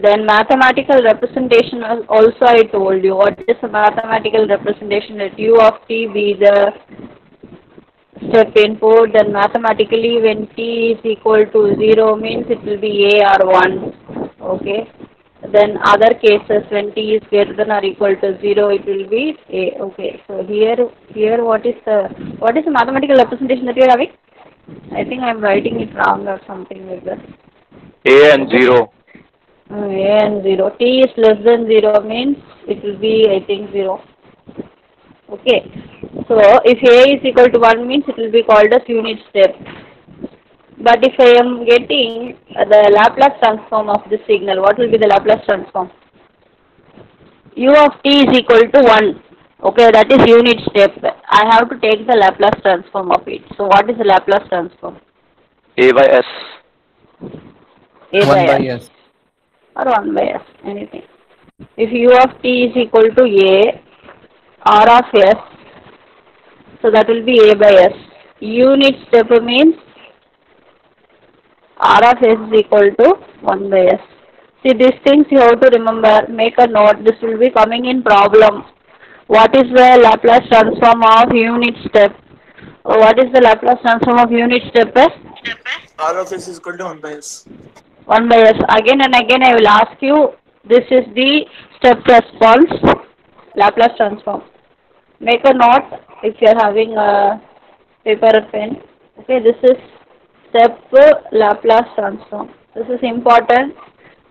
then mathematical representation also I told you. What is a mathematical representation? Let U of t be the step input, then mathematically when t is equal to 0 means it will be A or 1. Okay, then other cases when t is greater than or equal to 0 it will be A. Okay, so here what is the mathematical representation that you are having? I think I am writing it wrong or something like that. A and 0. A and 0. T is less than 0 means it will be, I think, 0. Okay. So if A is equal to 1 means it will be called as unit step. But if I am getting the Laplace transform of this signal, what will be the Laplace transform? U of t is equal to 1. Okay, that is unit step. I have to take the Laplace transform of it. So what is the Laplace transform? A by S. A 1 by S. Or 1 by S, anything. If U of t is equal to A, R of S, So that will be A by S. Unit step means R of S is equal to 1 by S. See, these things you have to remember, make a note. This will be coming in problem. What is the Laplace transform of unit step? What is the Laplace transform of unit step? R of S is equal to 1 by S. 1 by S. Again and again I will ask you, this is the step response Laplace transform. Make a note if you are having a paper or pen. Okay, this is step Laplace transform. This is important.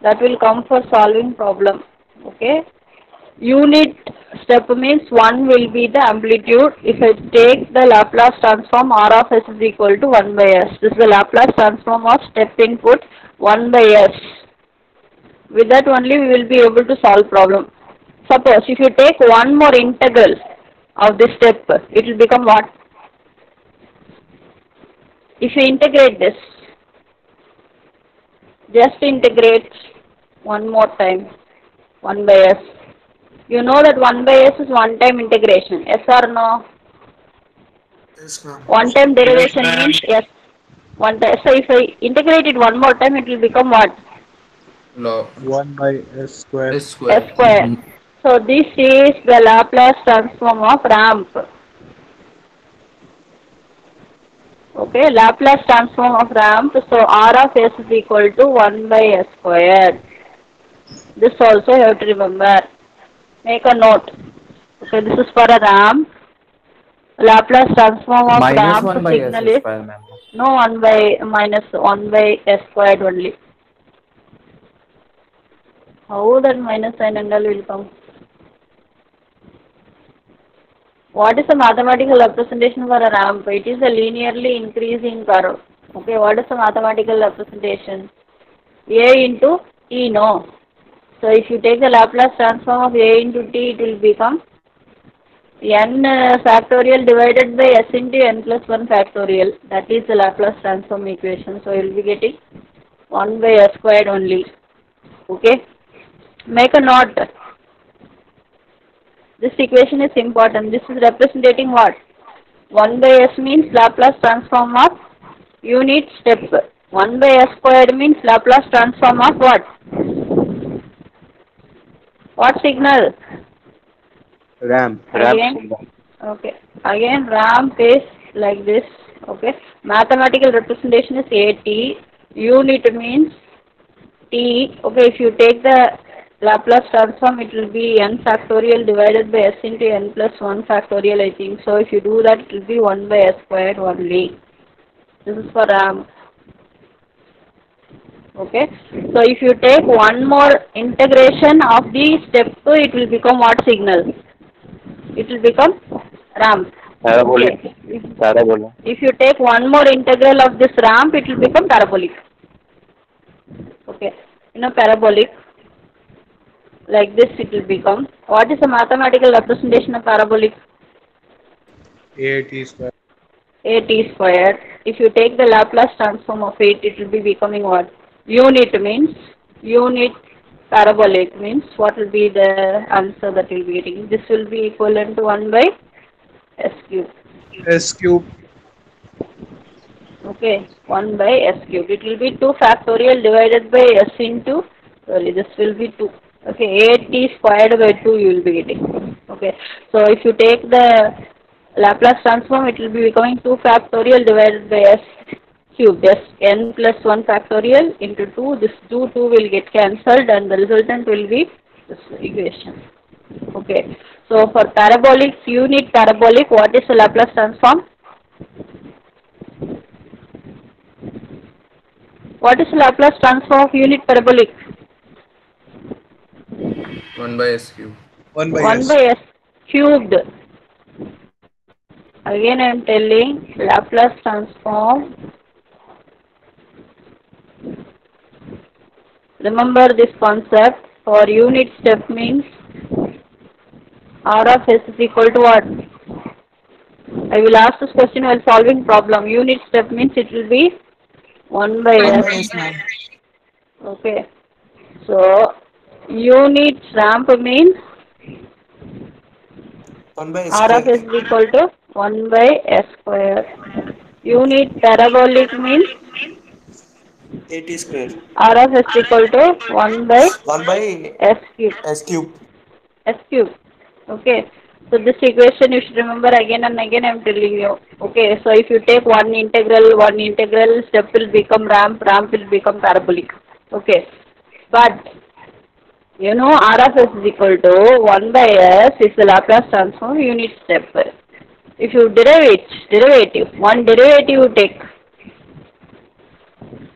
That will come for solving problem. Okay. Unit step means 1 will be the amplitude. If I take the Laplace transform, R of S is equal to 1 by S. This is the Laplace transform of step input 1 by S. With that only we will be able to solve problem. Suppose if you take one more integral of this step, it will become what? If you integrate this, just integrate one more time, 1 by S. You know that 1 by S is one time integration, yes or no? Yes, ma'am. One time derivation means yes. One time. So if I integrate it one more time, it will become what? Log 1 by S square. S square. S square. So this is the Laplace transform of ramp. Okay, Laplace transform of ramp. So R of S is equal to 1 by S square. This also you have to remember. Make a note. Okay, this is for a ramp. Laplace transform of Minus ramp 1 by S signal is square, ma'am. no 1 by minus 1 by S squared only. How that minus sign and all will come? What is the mathematical representation for a ramp? It is a linearly increasing curve. Okay, what is the mathematical representation? A into T, no. So if you take the Laplace transform of A into T, it will become n factorial divided by S into n plus 1 factorial. That is the Laplace transform equation. So you will be getting 1 by S squared only. Okay. Make a note. This equation is important. This is representing what? 1 by S means Laplace transform of unit step. 1 by S squared means Laplace transform of what? What signal? Ramp. Again, okay. Again, ramp is like this. Okay. Mathematical representation is AT. Unit means T. Okay. If you take the Laplace transform, it will be n factorial divided by S into n plus 1 factorial, I think. So if you do that, it will be 1 by S squared only. This is for ramp. Okay. So if you take one more integration of the step, it will become what signal? It will become ramp. Parabolic. Okay. Parabolic. If you take one more integral of this ramp, it will become parabolic. Okay. You know parabolic. Like this it will become. What is the mathematical representation of parabolic? AT square. AT squared. If you take the Laplace transform of it, it will be becoming what? Unit means, unit parabolic means, what will be the answer that you will be getting? This will be equivalent to 1 by S cube. S cube. Okay, 1 by S cube. It will be 2 factorial divided by S into, sorry, this will be 2. Okay, AT squared by 2 you will be getting. Okay, so if you take the Laplace transform, it will be becoming 2 factorial divided by S cube. Yes, n plus 1 factorial into 2. This 2 will get cancelled and the resultant will be this equation. Okay, so for parabolic, unit parabolic, what is the Laplace transform? What is the Laplace transform of unit parabolic? 1 by S cube. 1 by 1 S. by S cubed. Again I am telling Laplace transform. Remember this concept. For unit step means R of S is equal to what? I will ask this question while solving problem. Unit step means it will be 1 by S. Okay. So unit ramp means 1 by S R of S square. is equal to 1 by S square. Unit parabolic means AT square. R of S equal to 1 by 1 by S cube. S cube. S cube. Okay. So this equation you should remember again and again I am telling you. Okay. So if you take one integral, step will become ramp will become parabolic. Okay. But you know R of S is equal to 1 by S is the Laplace transform unit step. If you derivative, one derivative you take,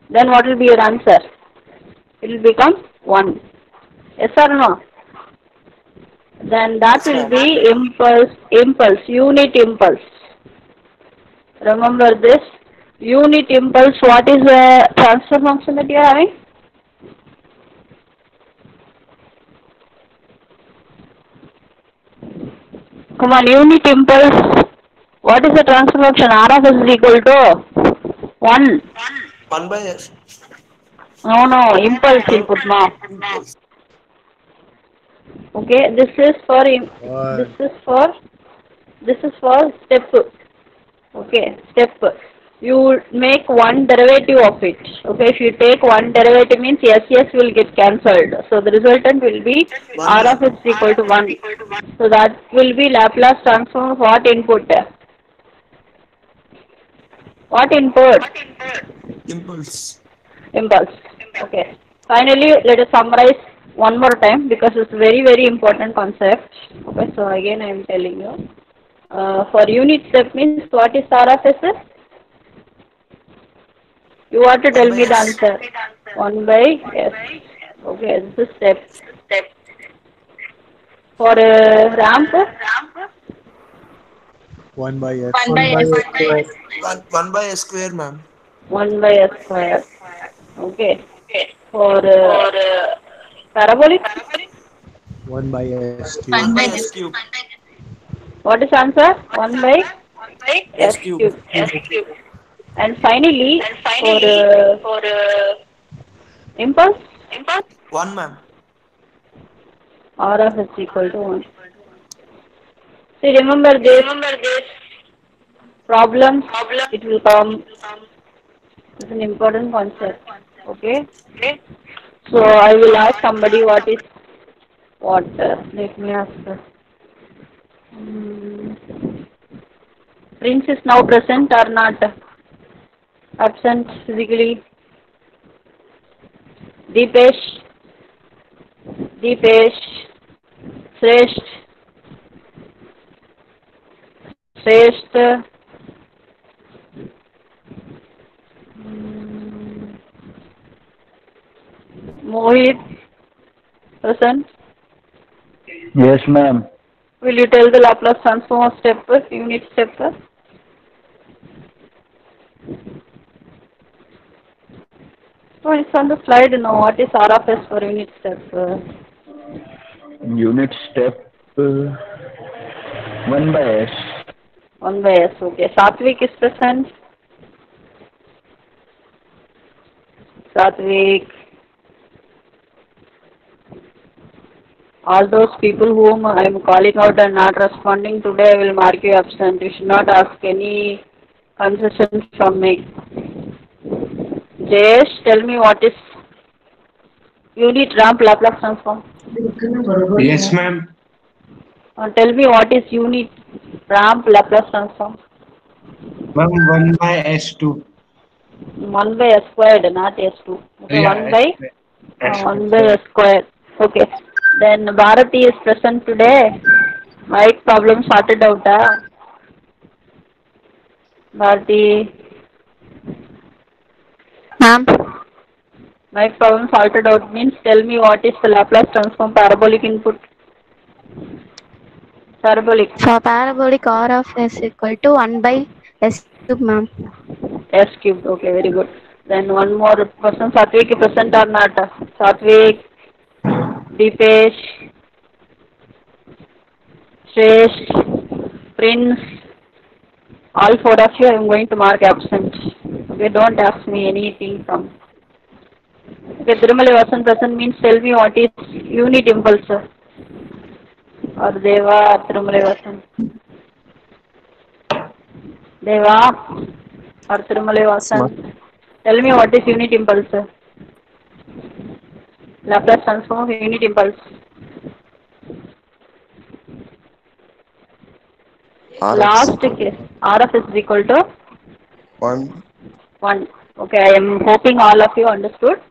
then what will be your answer? It will become 1. Yes or no? Then that will be impulse, unit impulse. Remember this, unit impulse, what is the transfer function that you are having? Come on, unit impulse, what is the transfer function? R of S is equal to 1. 1 by S. No, impulse input now. Impulse. Okay, this is for step. Okay, step. You make one derivative of it. Okay, if you take one derivative means S will get cancelled. So the resultant will be R of S equal to 1. So that will be Laplace transform of what input? What input? Impulse. Impulse. Okay. Finally, let us summarize one more time because it's very, very important concept. Okay, so again I am telling you. For unit step means what is R of S? You want to tell me the answer. 1 by S. Okay, this is step. For ramp? 1 by S. 1 by S. 1 by S square, ma'am. 1 by S square. Okay. For parabolic? 1 by S cube. 1 by S S. cube. What is answer? 1 by S S cube. cube. And finally, for impulse? 1, ma'am. R of S equal to 1. See, remember this problems, it will come. It's an important concept. Okay? So I will ask somebody what, let me ask. Prince is now present or not? Absent physically? Deepesh, Sresht, Mohit, present? Yes, ma'am. Will you tell the Laplace transform of step, unit step? Oh, it's on the slide now. What is R of S for unit step? Unit step 1 by S. 1 by S, okay. Satvik is present. Satvik. All those people whom I am calling out and not responding today, I will mark you absent. You should not ask any concessions from me. Jayesh, tell me what is unit ramp Laplace transform. Yes, ma'am. Tell me what is unit ramp Laplace transform. Ma'am, 1 by S2. 1 by S squared, not S2. Okay, Yeah, 1 by S2. 1 by S squared. Okay. Then Bharati is present today. Mic problem sorted out. Bharati. Ma'am. Mic problem sorted out means tell me what is the Laplace transform parabolic input. Parabolic. For parabolic, R of S equal to 1 by S cube, ma'am. S cubed. Okay, very good. Then one more person. Satvik is present or not? Satvik, Deepesh, Shrestha, Prince. All 4 of you I am going to mark absent. Okay, don't ask me anything from. Okay, Tirumale Vasan present means tell me what is unit impulse. Or Deva or Tirumale Vasan. Deva or Thirumalai Vasan. Tell me what is unit impulse? Laplace transform of unit impulse. Last case. RF is equal to 1. 1. Okay, I am hoping all of you understood.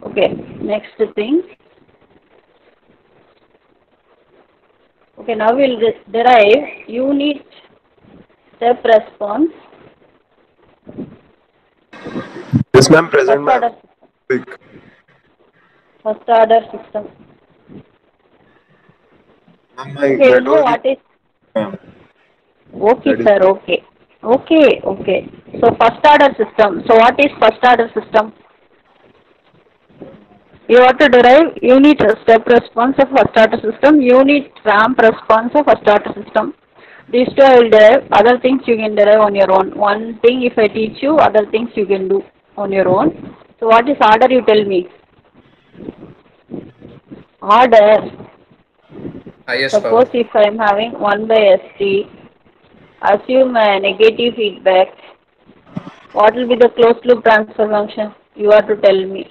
Okay, next thing. Okay, now we'll derive unit step response. Yes, ma'am. Present, First ma'am. order, Quick. first order system. Ma'am, Okay, you know what is. Okay, sir. Okay. Okay. So first order system. So what is first order system? You have to derive unit step response of first order system, unit ramp response of first order system. These two I will derive. Other things you can derive on your own. One thing if I teach you, other things you can do on your own. So what is order, you tell me? Order. Highest Suppose power. if I am having 1 by ST, assume a negative feedback. What will be the closed loop transfer function? You have to tell me.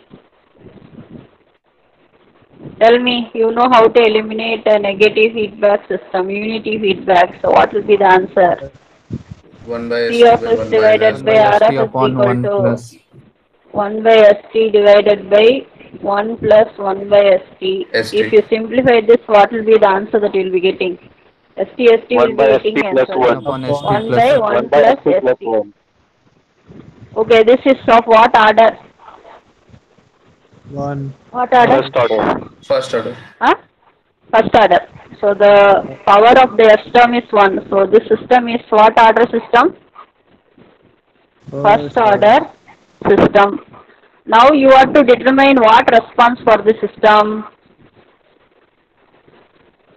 Tell me, you know how to eliminate a negative feedback system, unity feedback. So what will be the answer? 1 by C ST of by S 1 by divided 1 by by ST. ST RF is upon equal 1 to plus 1 by ST divided by 1 plus 1 by ST. ST. If you simplify this, what will be the answer that you will be getting? ST 1 will be by getting ST plus cancelled. 1 1. upon ST 1 plus by 1 1 by plus ST plus ST. 1. Okay, this is of what order? 1. What order? First order. First order. Huh? First order. So the power of the S term is 1. So this system is what order system? First order system. Now you have to determine what response for the system.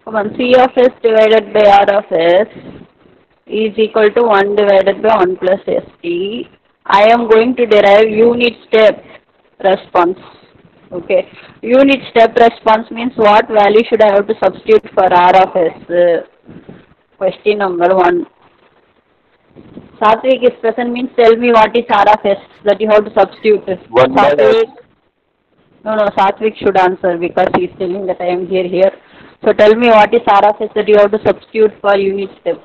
Come on, C of S divided by R of S is equal to 1 divided by 1 plus ST. I am going to derive unit step response. Okay. Unit step response means what value should I have to substitute for R of S? Question number 1. Satvik is present means tell me what is R of S that you have to substitute. 1 by S. Satvik. No, Satvik should answer because he is telling that I am here. So tell me what is R of S that you have to substitute for unit step.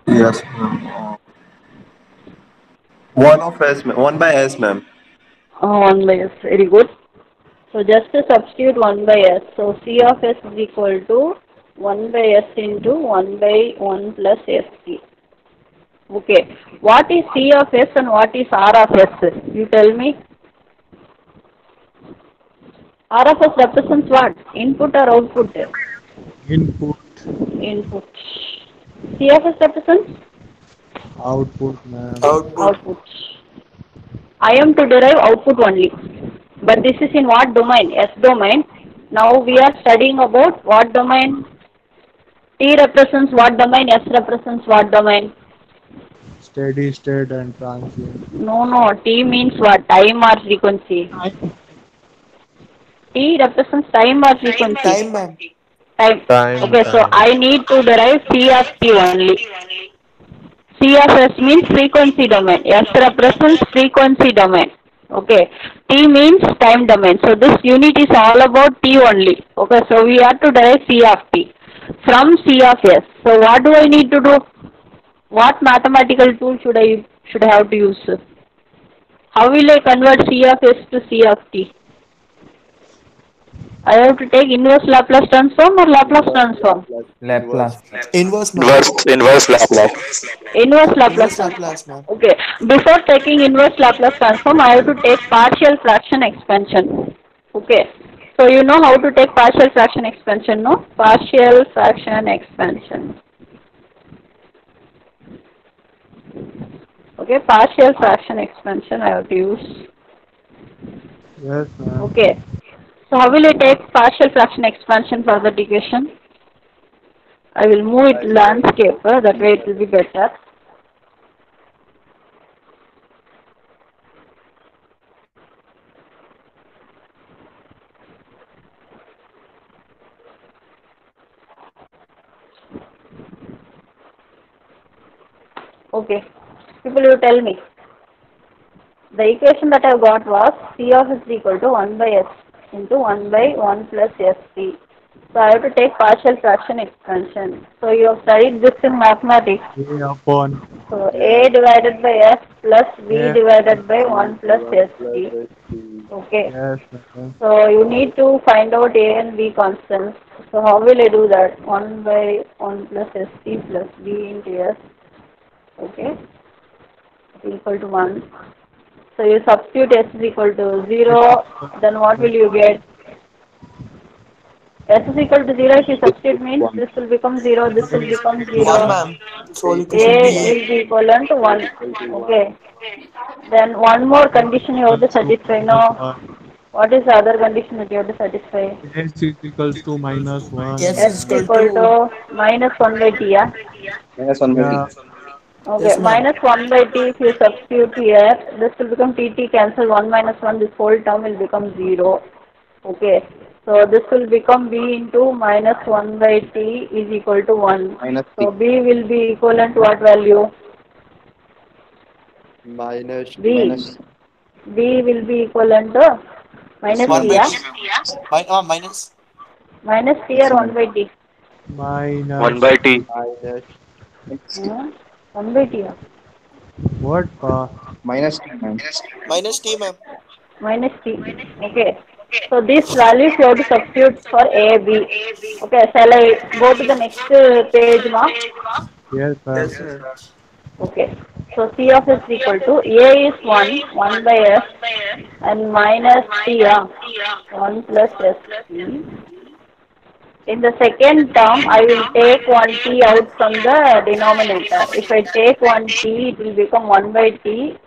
Yes, ma'am. 1 of S, 1 by S, ma'am. 1 by S. Very good. So just to substitute 1 by S. So C of S is equal to 1 by S into 1 by 1 plus ST. Okay. What is C of S and what is R of S? You tell me. R of S represents what? Input or output? Input. Input. C of S represents? Output, ma'am. Output. I am to derive output only. But this is in what domain? S domain. Now we are studying about what domain? T represents what domain? S represents what domain? Steady state and transient. No. T means what? Time or frequency? T represents time or frequency? Time, ma'am. Time. Okay, so I need to derive C of T only. C of S means frequency domain. S represents frequency domain. Okay. T means time domain. So this unit is all about T only. Okay. So we have to derive C of T from C of S. So what do I need to do? What mathematical tool should I have to use? How will I convert C of S to C of T? I have to take inverse Laplace transform or Laplace transform? Laplace. Inverse, ma'am. Inverse Laplace. Inverse Laplace Inverse transform. Laplace, ma'am. Okay. Before taking inverse Laplace transform, I have to take partial fraction expansion. Okay. So you know how to take partial fraction expansion, no? Partial fraction expansion. Okay. Partial fraction expansion I have to use. Yes, ma'am. Okay. So how will I take partial fraction expansion for that equation? I will move it landscape, that way it will be better. Okay. People, you tell me. The equation that I got was C of S is equal to 1 by S into 1 by 1 plus ST. So I have to take partial fraction expansion. So you have studied this in mathematics. A upon So A Yes. divided by S plus V F. divided by E 1 plus 1 plus ST. ST. Okay. Yes, ma'am. So you need to find out A and B constants. So how will I do that? 1 by 1 plus ST plus V into S. Okay. Is equal to 1. So you substitute S is equal to 0. Then what will you get? S is equal to 0 if you substitute means 1. this will become 0, this will become 0. One, ma'am. So A equation A B. will be equivalent to 1. equal to 1. Okay. Then one more condition you have to Equals to satisfy minus now. 1. What is the other condition that you have to satisfy? S is equals to minus 1 S S is and is equal equal to. to minus 1 by T, yeah? Minus 1 by T. yeah, Okay, Yes, ma'am. minus 1 by T if you substitute here, this will become T cancel 1 minus 1, this whole term will become 0. Okay, so this will become B into minus 1 by T is equal to 1. Minus So T. B will be equivalent to what value? Minus T. B. B will be equivalent to minus Yes, One T, by ma'am. yeah? T. Minus. Minus T Yes, or 1 ma'am. by T? One minus by T. Minus T. 1 by T, yeah? what? Minus T, ma'am. Minus T, ma'am. Minus T. Okay. So these values you have to substitute for A, B. Okay, shall I go to the next page, ma? Yes, ma'am. Yes, sir. Okay. So C of S is equal to A is 1 by S, and minus T, 1 plus S T. In the second term, I will take 1 T out from the denominator. If I take 1 T, it will become 1 by T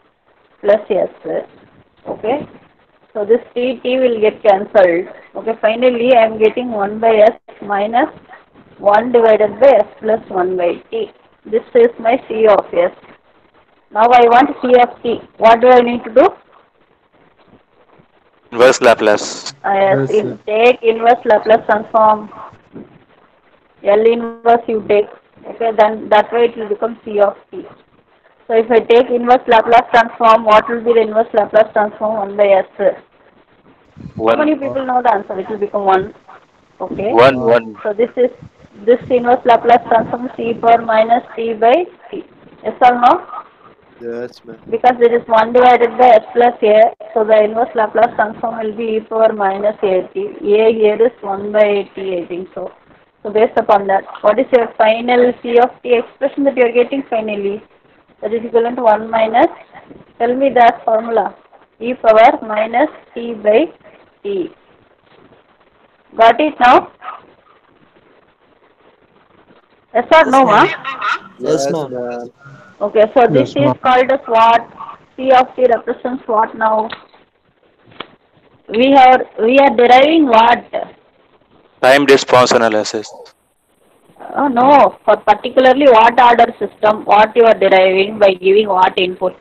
plus S. Okay. So this T will get cancelled. Okay, finally I am getting 1 by S minus 1 divided by S plus 1 by T. This is my C of S. Now I want C of T. What do I need to do? Inverse Laplace. Yes, Yes, sir. take inverse Laplace transform. L inverse you take. Okay, then that way it will become C of T. So if I take inverse Laplace transform, what will be the inverse Laplace transform? 1 by S. How many One. people know the answer? It will become 1. Okay. Uh, One. So this inverse Laplace transform is e power minus t by t. Yes or no? Yes, ma'am. Because it is 1 divided by s plus a. So the inverse Laplace transform will be e power minus a t. A here is 1 by t, I think so. So based upon that, what is your final C of t expression that you are getting finally? That is equivalent to 1 minus, tell me that formula. E power minus t by t. Got it now? Yes or Yes, no, ma? ma'am. Yes, Yes, ma'am. ma'am. Okay, so this yes, is ma'am. called as what? C of t represents what now? We are deriving what? Time response analysis. Oh no, for particularly what order system, what you are deriving by giving what input?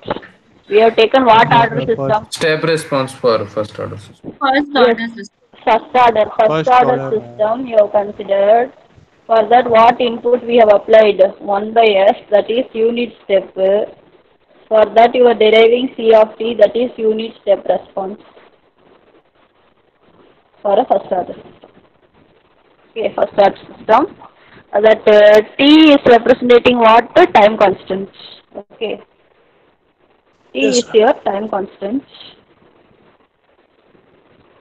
We have taken what order First, system? Step response for first order system. Yes, first first order order, ma'am. system you have considered. For that what input we have applied? 1 by s, that is unit step. For that you are deriving C of t, that is unit step response for a first order system. Okay, first order system. That t is representing what? Time constant. Okay, t Yes, is sir. your time constant.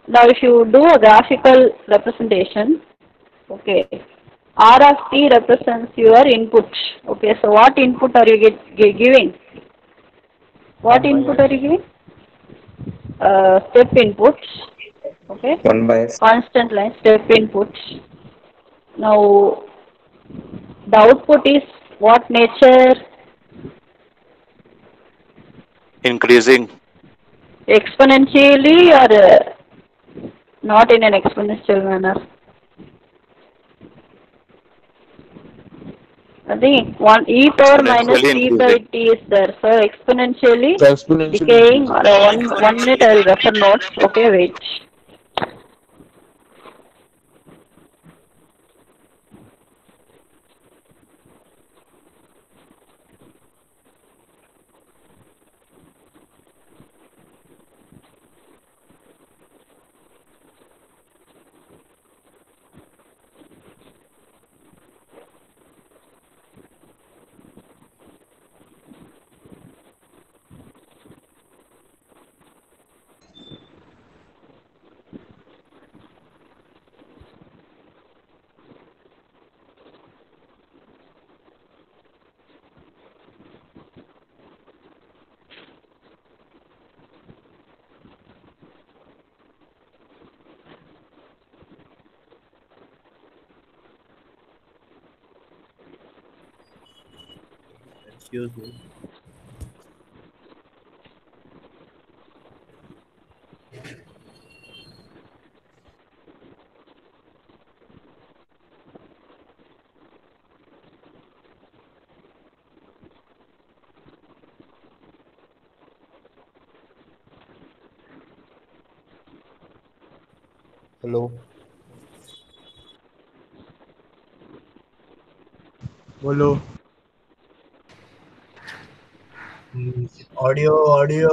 Now if you do a graphical representation, okay, R of t represents your input. Okay, so what input are you giving? What 1 by input S. are you giving? Step input. Okay, 1 by S. constant line step input. Now the output is what nature? Increasing. Exponentially or not in an exponential manner? I think 1 e power minus Exponentially t by increasing. t is there. So exponentially So exponentially decaying or increasing. 1 minute I will refer notes. Okay, wait. Excuse me. Hello. बोलो audio audio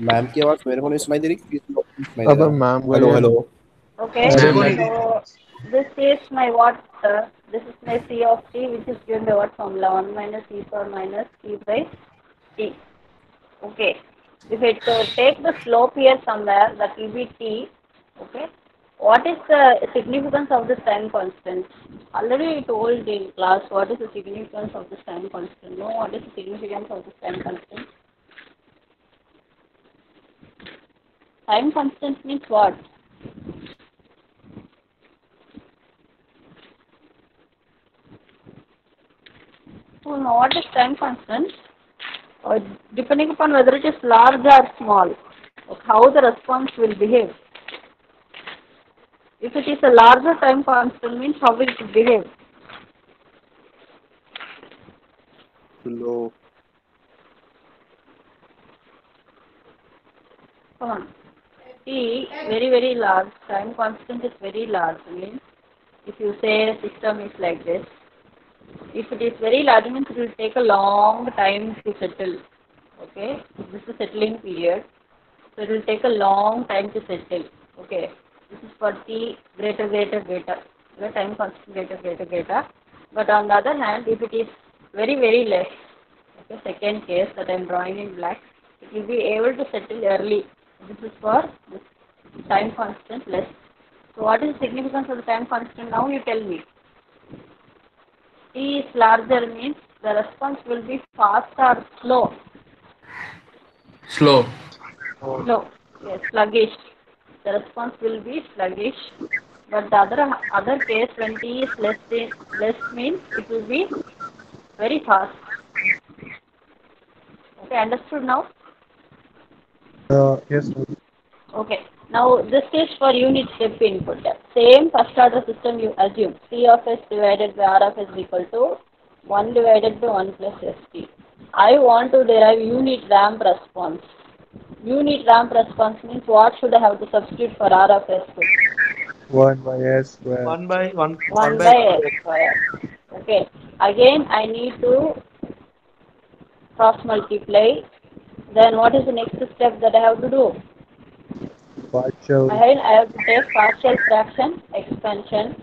ma'am की आवाज मेरे को नहीं सुनाई दे रही, किसी को नहीं सुनाई दे अबे रहा? मैम हेलो बोलिए। Hello. Okay, Jai so Mani. this is my what? This is my C of t, which is given by what formula? 1 minus e power minus t by t. Okay, if it take the slope here somewhere, that will be t. Okay, what is the significance of this time constant? Already I told in class what is the significance of this time constant. No, what is the significance of this time constant? Time constant means what? So now what is time constant? Depending upon whether it is large or small, how the response will behave. If it is a larger time constant, means how it will behave. Hello. Come on. T very large, time constant is very large, means if you say a system is like this, if it is very large, means it will take a long time to settle. Okay, this is settling period, so it will take a long time to settle. Okay, this is for t greater, the time constant greater. But on the other hand, if it is very less, okay, second case that I am drawing in black, it will be able to settle early. This is for this time constant less. So what is the significance of the time constant? Now you tell me. T is larger means the response will be fast or slow? Slow. Slow. Yes, sluggish. The response will be sluggish. But the other case, when T is less means it will be very fast. Okay, understood now? yes sir. Okay. Now this is for unit step input. Same first order system you assume. C of s divided by R of s is equal to 1 divided by 1 plus st. I want to derive unit ramp response. Unit ramp response means what should I have to substitute for R of s? 1 by s square. 1 by 1 1 by s square. Okay. Again I need to cross multiply. Then what is the next step that I have to do? Partial. Again, I have to take partial fraction expansion.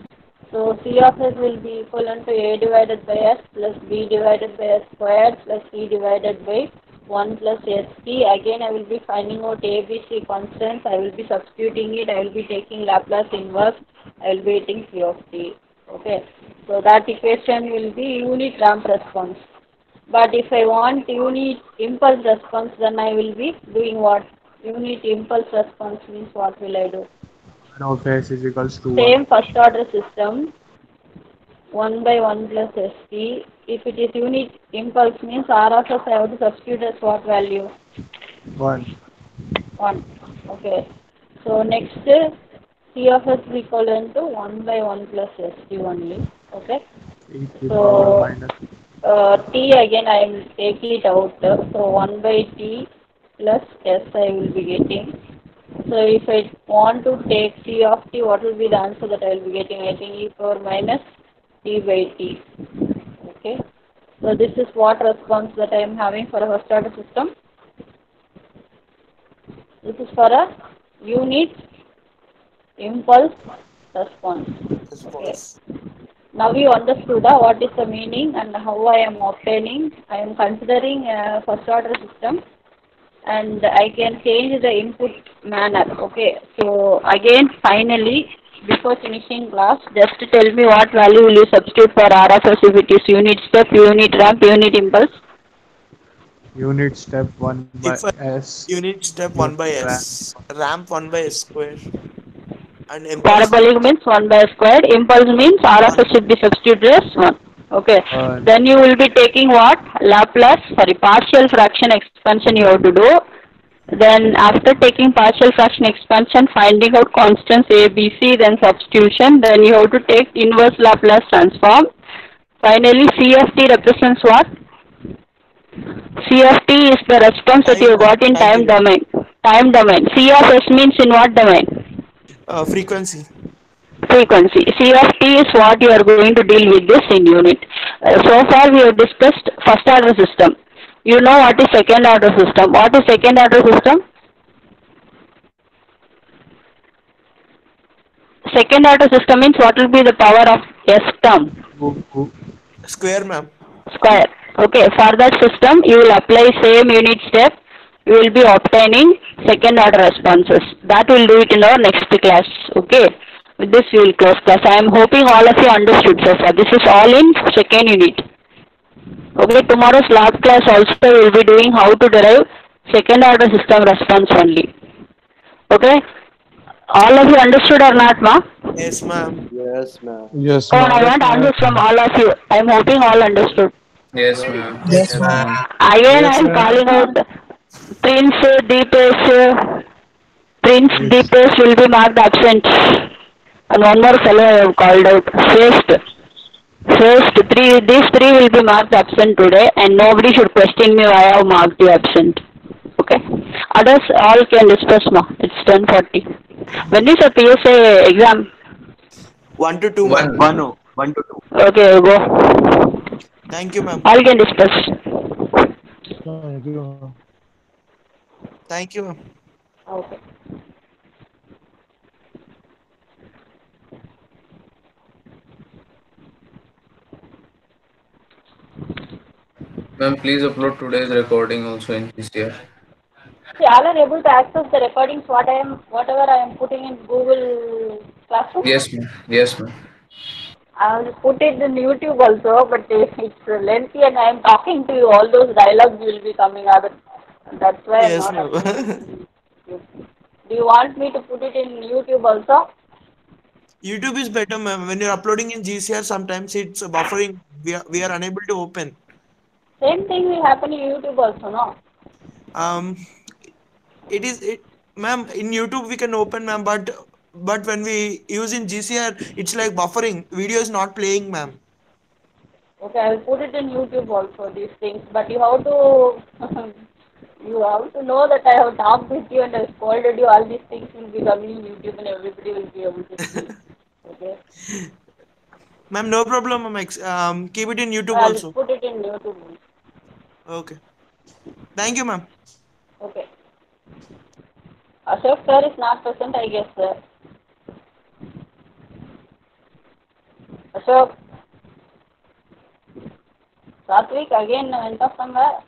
So C of s will be equivalent to a divided by s plus b divided by s squared plus c divided by 1 plus st. Again, I will be finding out ABC constants. I will be substituting it. I will be taking Laplace inverse. I will be getting C of t. Okay. So that equation will be unit ramp response. But if I want unit impulse response, then I will be doing what? Unit impulse response means what will I do? 1 of s is equals to 1. Same first order system, 1 by 1 plus st. If it is unit impulse means R of s I have to substitute as what value? 1. 1. Okay. So next C of s is equivalent to 1 by 1 plus st only. Okay. e to the power minus. T again I will take it out. So 1 by t plus s I will be getting. So if I want to take C of t, what will be the answer that I will be getting? I think e power minus t by t. Okay. So this is what response that I am having for a first order system. This is for a unit impulse response. Okay. Now you understood what is the meaning and how I am obtaining. I am considering a first order system and I can change the input manner. Okay. So again finally before finishing class, just tell me what value will you substitute for R of s if it is unit step, unit ramp, unit impulse? Unit step 1 by If I s. unit step 1 by s, ramp 1 by s square, and impulse Parabolic means 1 by squared. Impulse means R of s should be substituted as 1. Okay. One. Then you will be taking what? Laplace, sorry, partial fraction expansion you have to do. Then after taking partial fraction expansion, finding out constants A, B, C, then substitution, then you have to take inverse Laplace transform. Finally, CFT represents what? CFT is the response that you got in time domain. Time domain. C of S means in what domain? Frequency. Frequency. C of T is what you are going to deal with this in unit. So far we have discussed first order system. You know what is second order system. What is second order system? Second order system means what will be the power of S term? Square, ma'am. Square. Okay, for that system you will apply same unit step. You will be obtaining second order responses. That will do it in our next class. Okay. With this we will close class. I am hoping all of you understood so far. This is all in second unit. Okay, tomorrow's lab class also we will be doing how to derive second order system response only. Okay. All of you understood or not, ma? Yes, ma'am. Yes, ma'am. Yes, Oh, I ma'am. want answers from all of you. I am hoping all understood. Yes, ma'am. Yes, ma'am. Again, Yes, I am ma'am. calling out Prince Deepesh. Prince Yes. Deepesh will be marked absent. And one more fellow I have called out. First three, these three will be marked absent today, and nobody should question me why I have marked you absent. Okay. Others all can discuss now. It's 10:40. When is your PSA exam? 1 to 2, ma'am. 1 to 2. Okay, go. Thank you, ma'am. All can discuss. Thank you, ma'am. Okay. Ma'am, please upload today's recording also in GCR. See, all are able to access the recordings whatever I am putting in Google Classroom. Yes, ma'am. Yes, ma'am. I will put it in YouTube also, but it's lengthy and I am talking to you. All those dialogues will be coming out. That's why Yes, I'm not. ma'am. Do you want me to put it in YouTube also? YouTube is better, ma'am. When you're uploading in GCR, sometimes it's buffering. We are unable to open. Same thing will happen in YouTube also, no? Ma'am. In YouTube we can open, ma'am, but when we use in GCR, it's like buffering. Video is not playing, ma'am. Okay, I will put it in YouTube also, these things. But you have to you have to know that I have talked with you and I have scolded you. All these things will be coming in YouTube and everybody will be able to see. Okay. Ma'am, no problem, ma'am. Keep it in YouTube I'll also. put it in YouTube. Okay. Thank you, ma'am. Okay. Ashok sir is not present, I guess, sir. Ashok. Satvik again went off somewhere.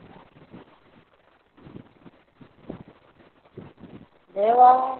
Deva.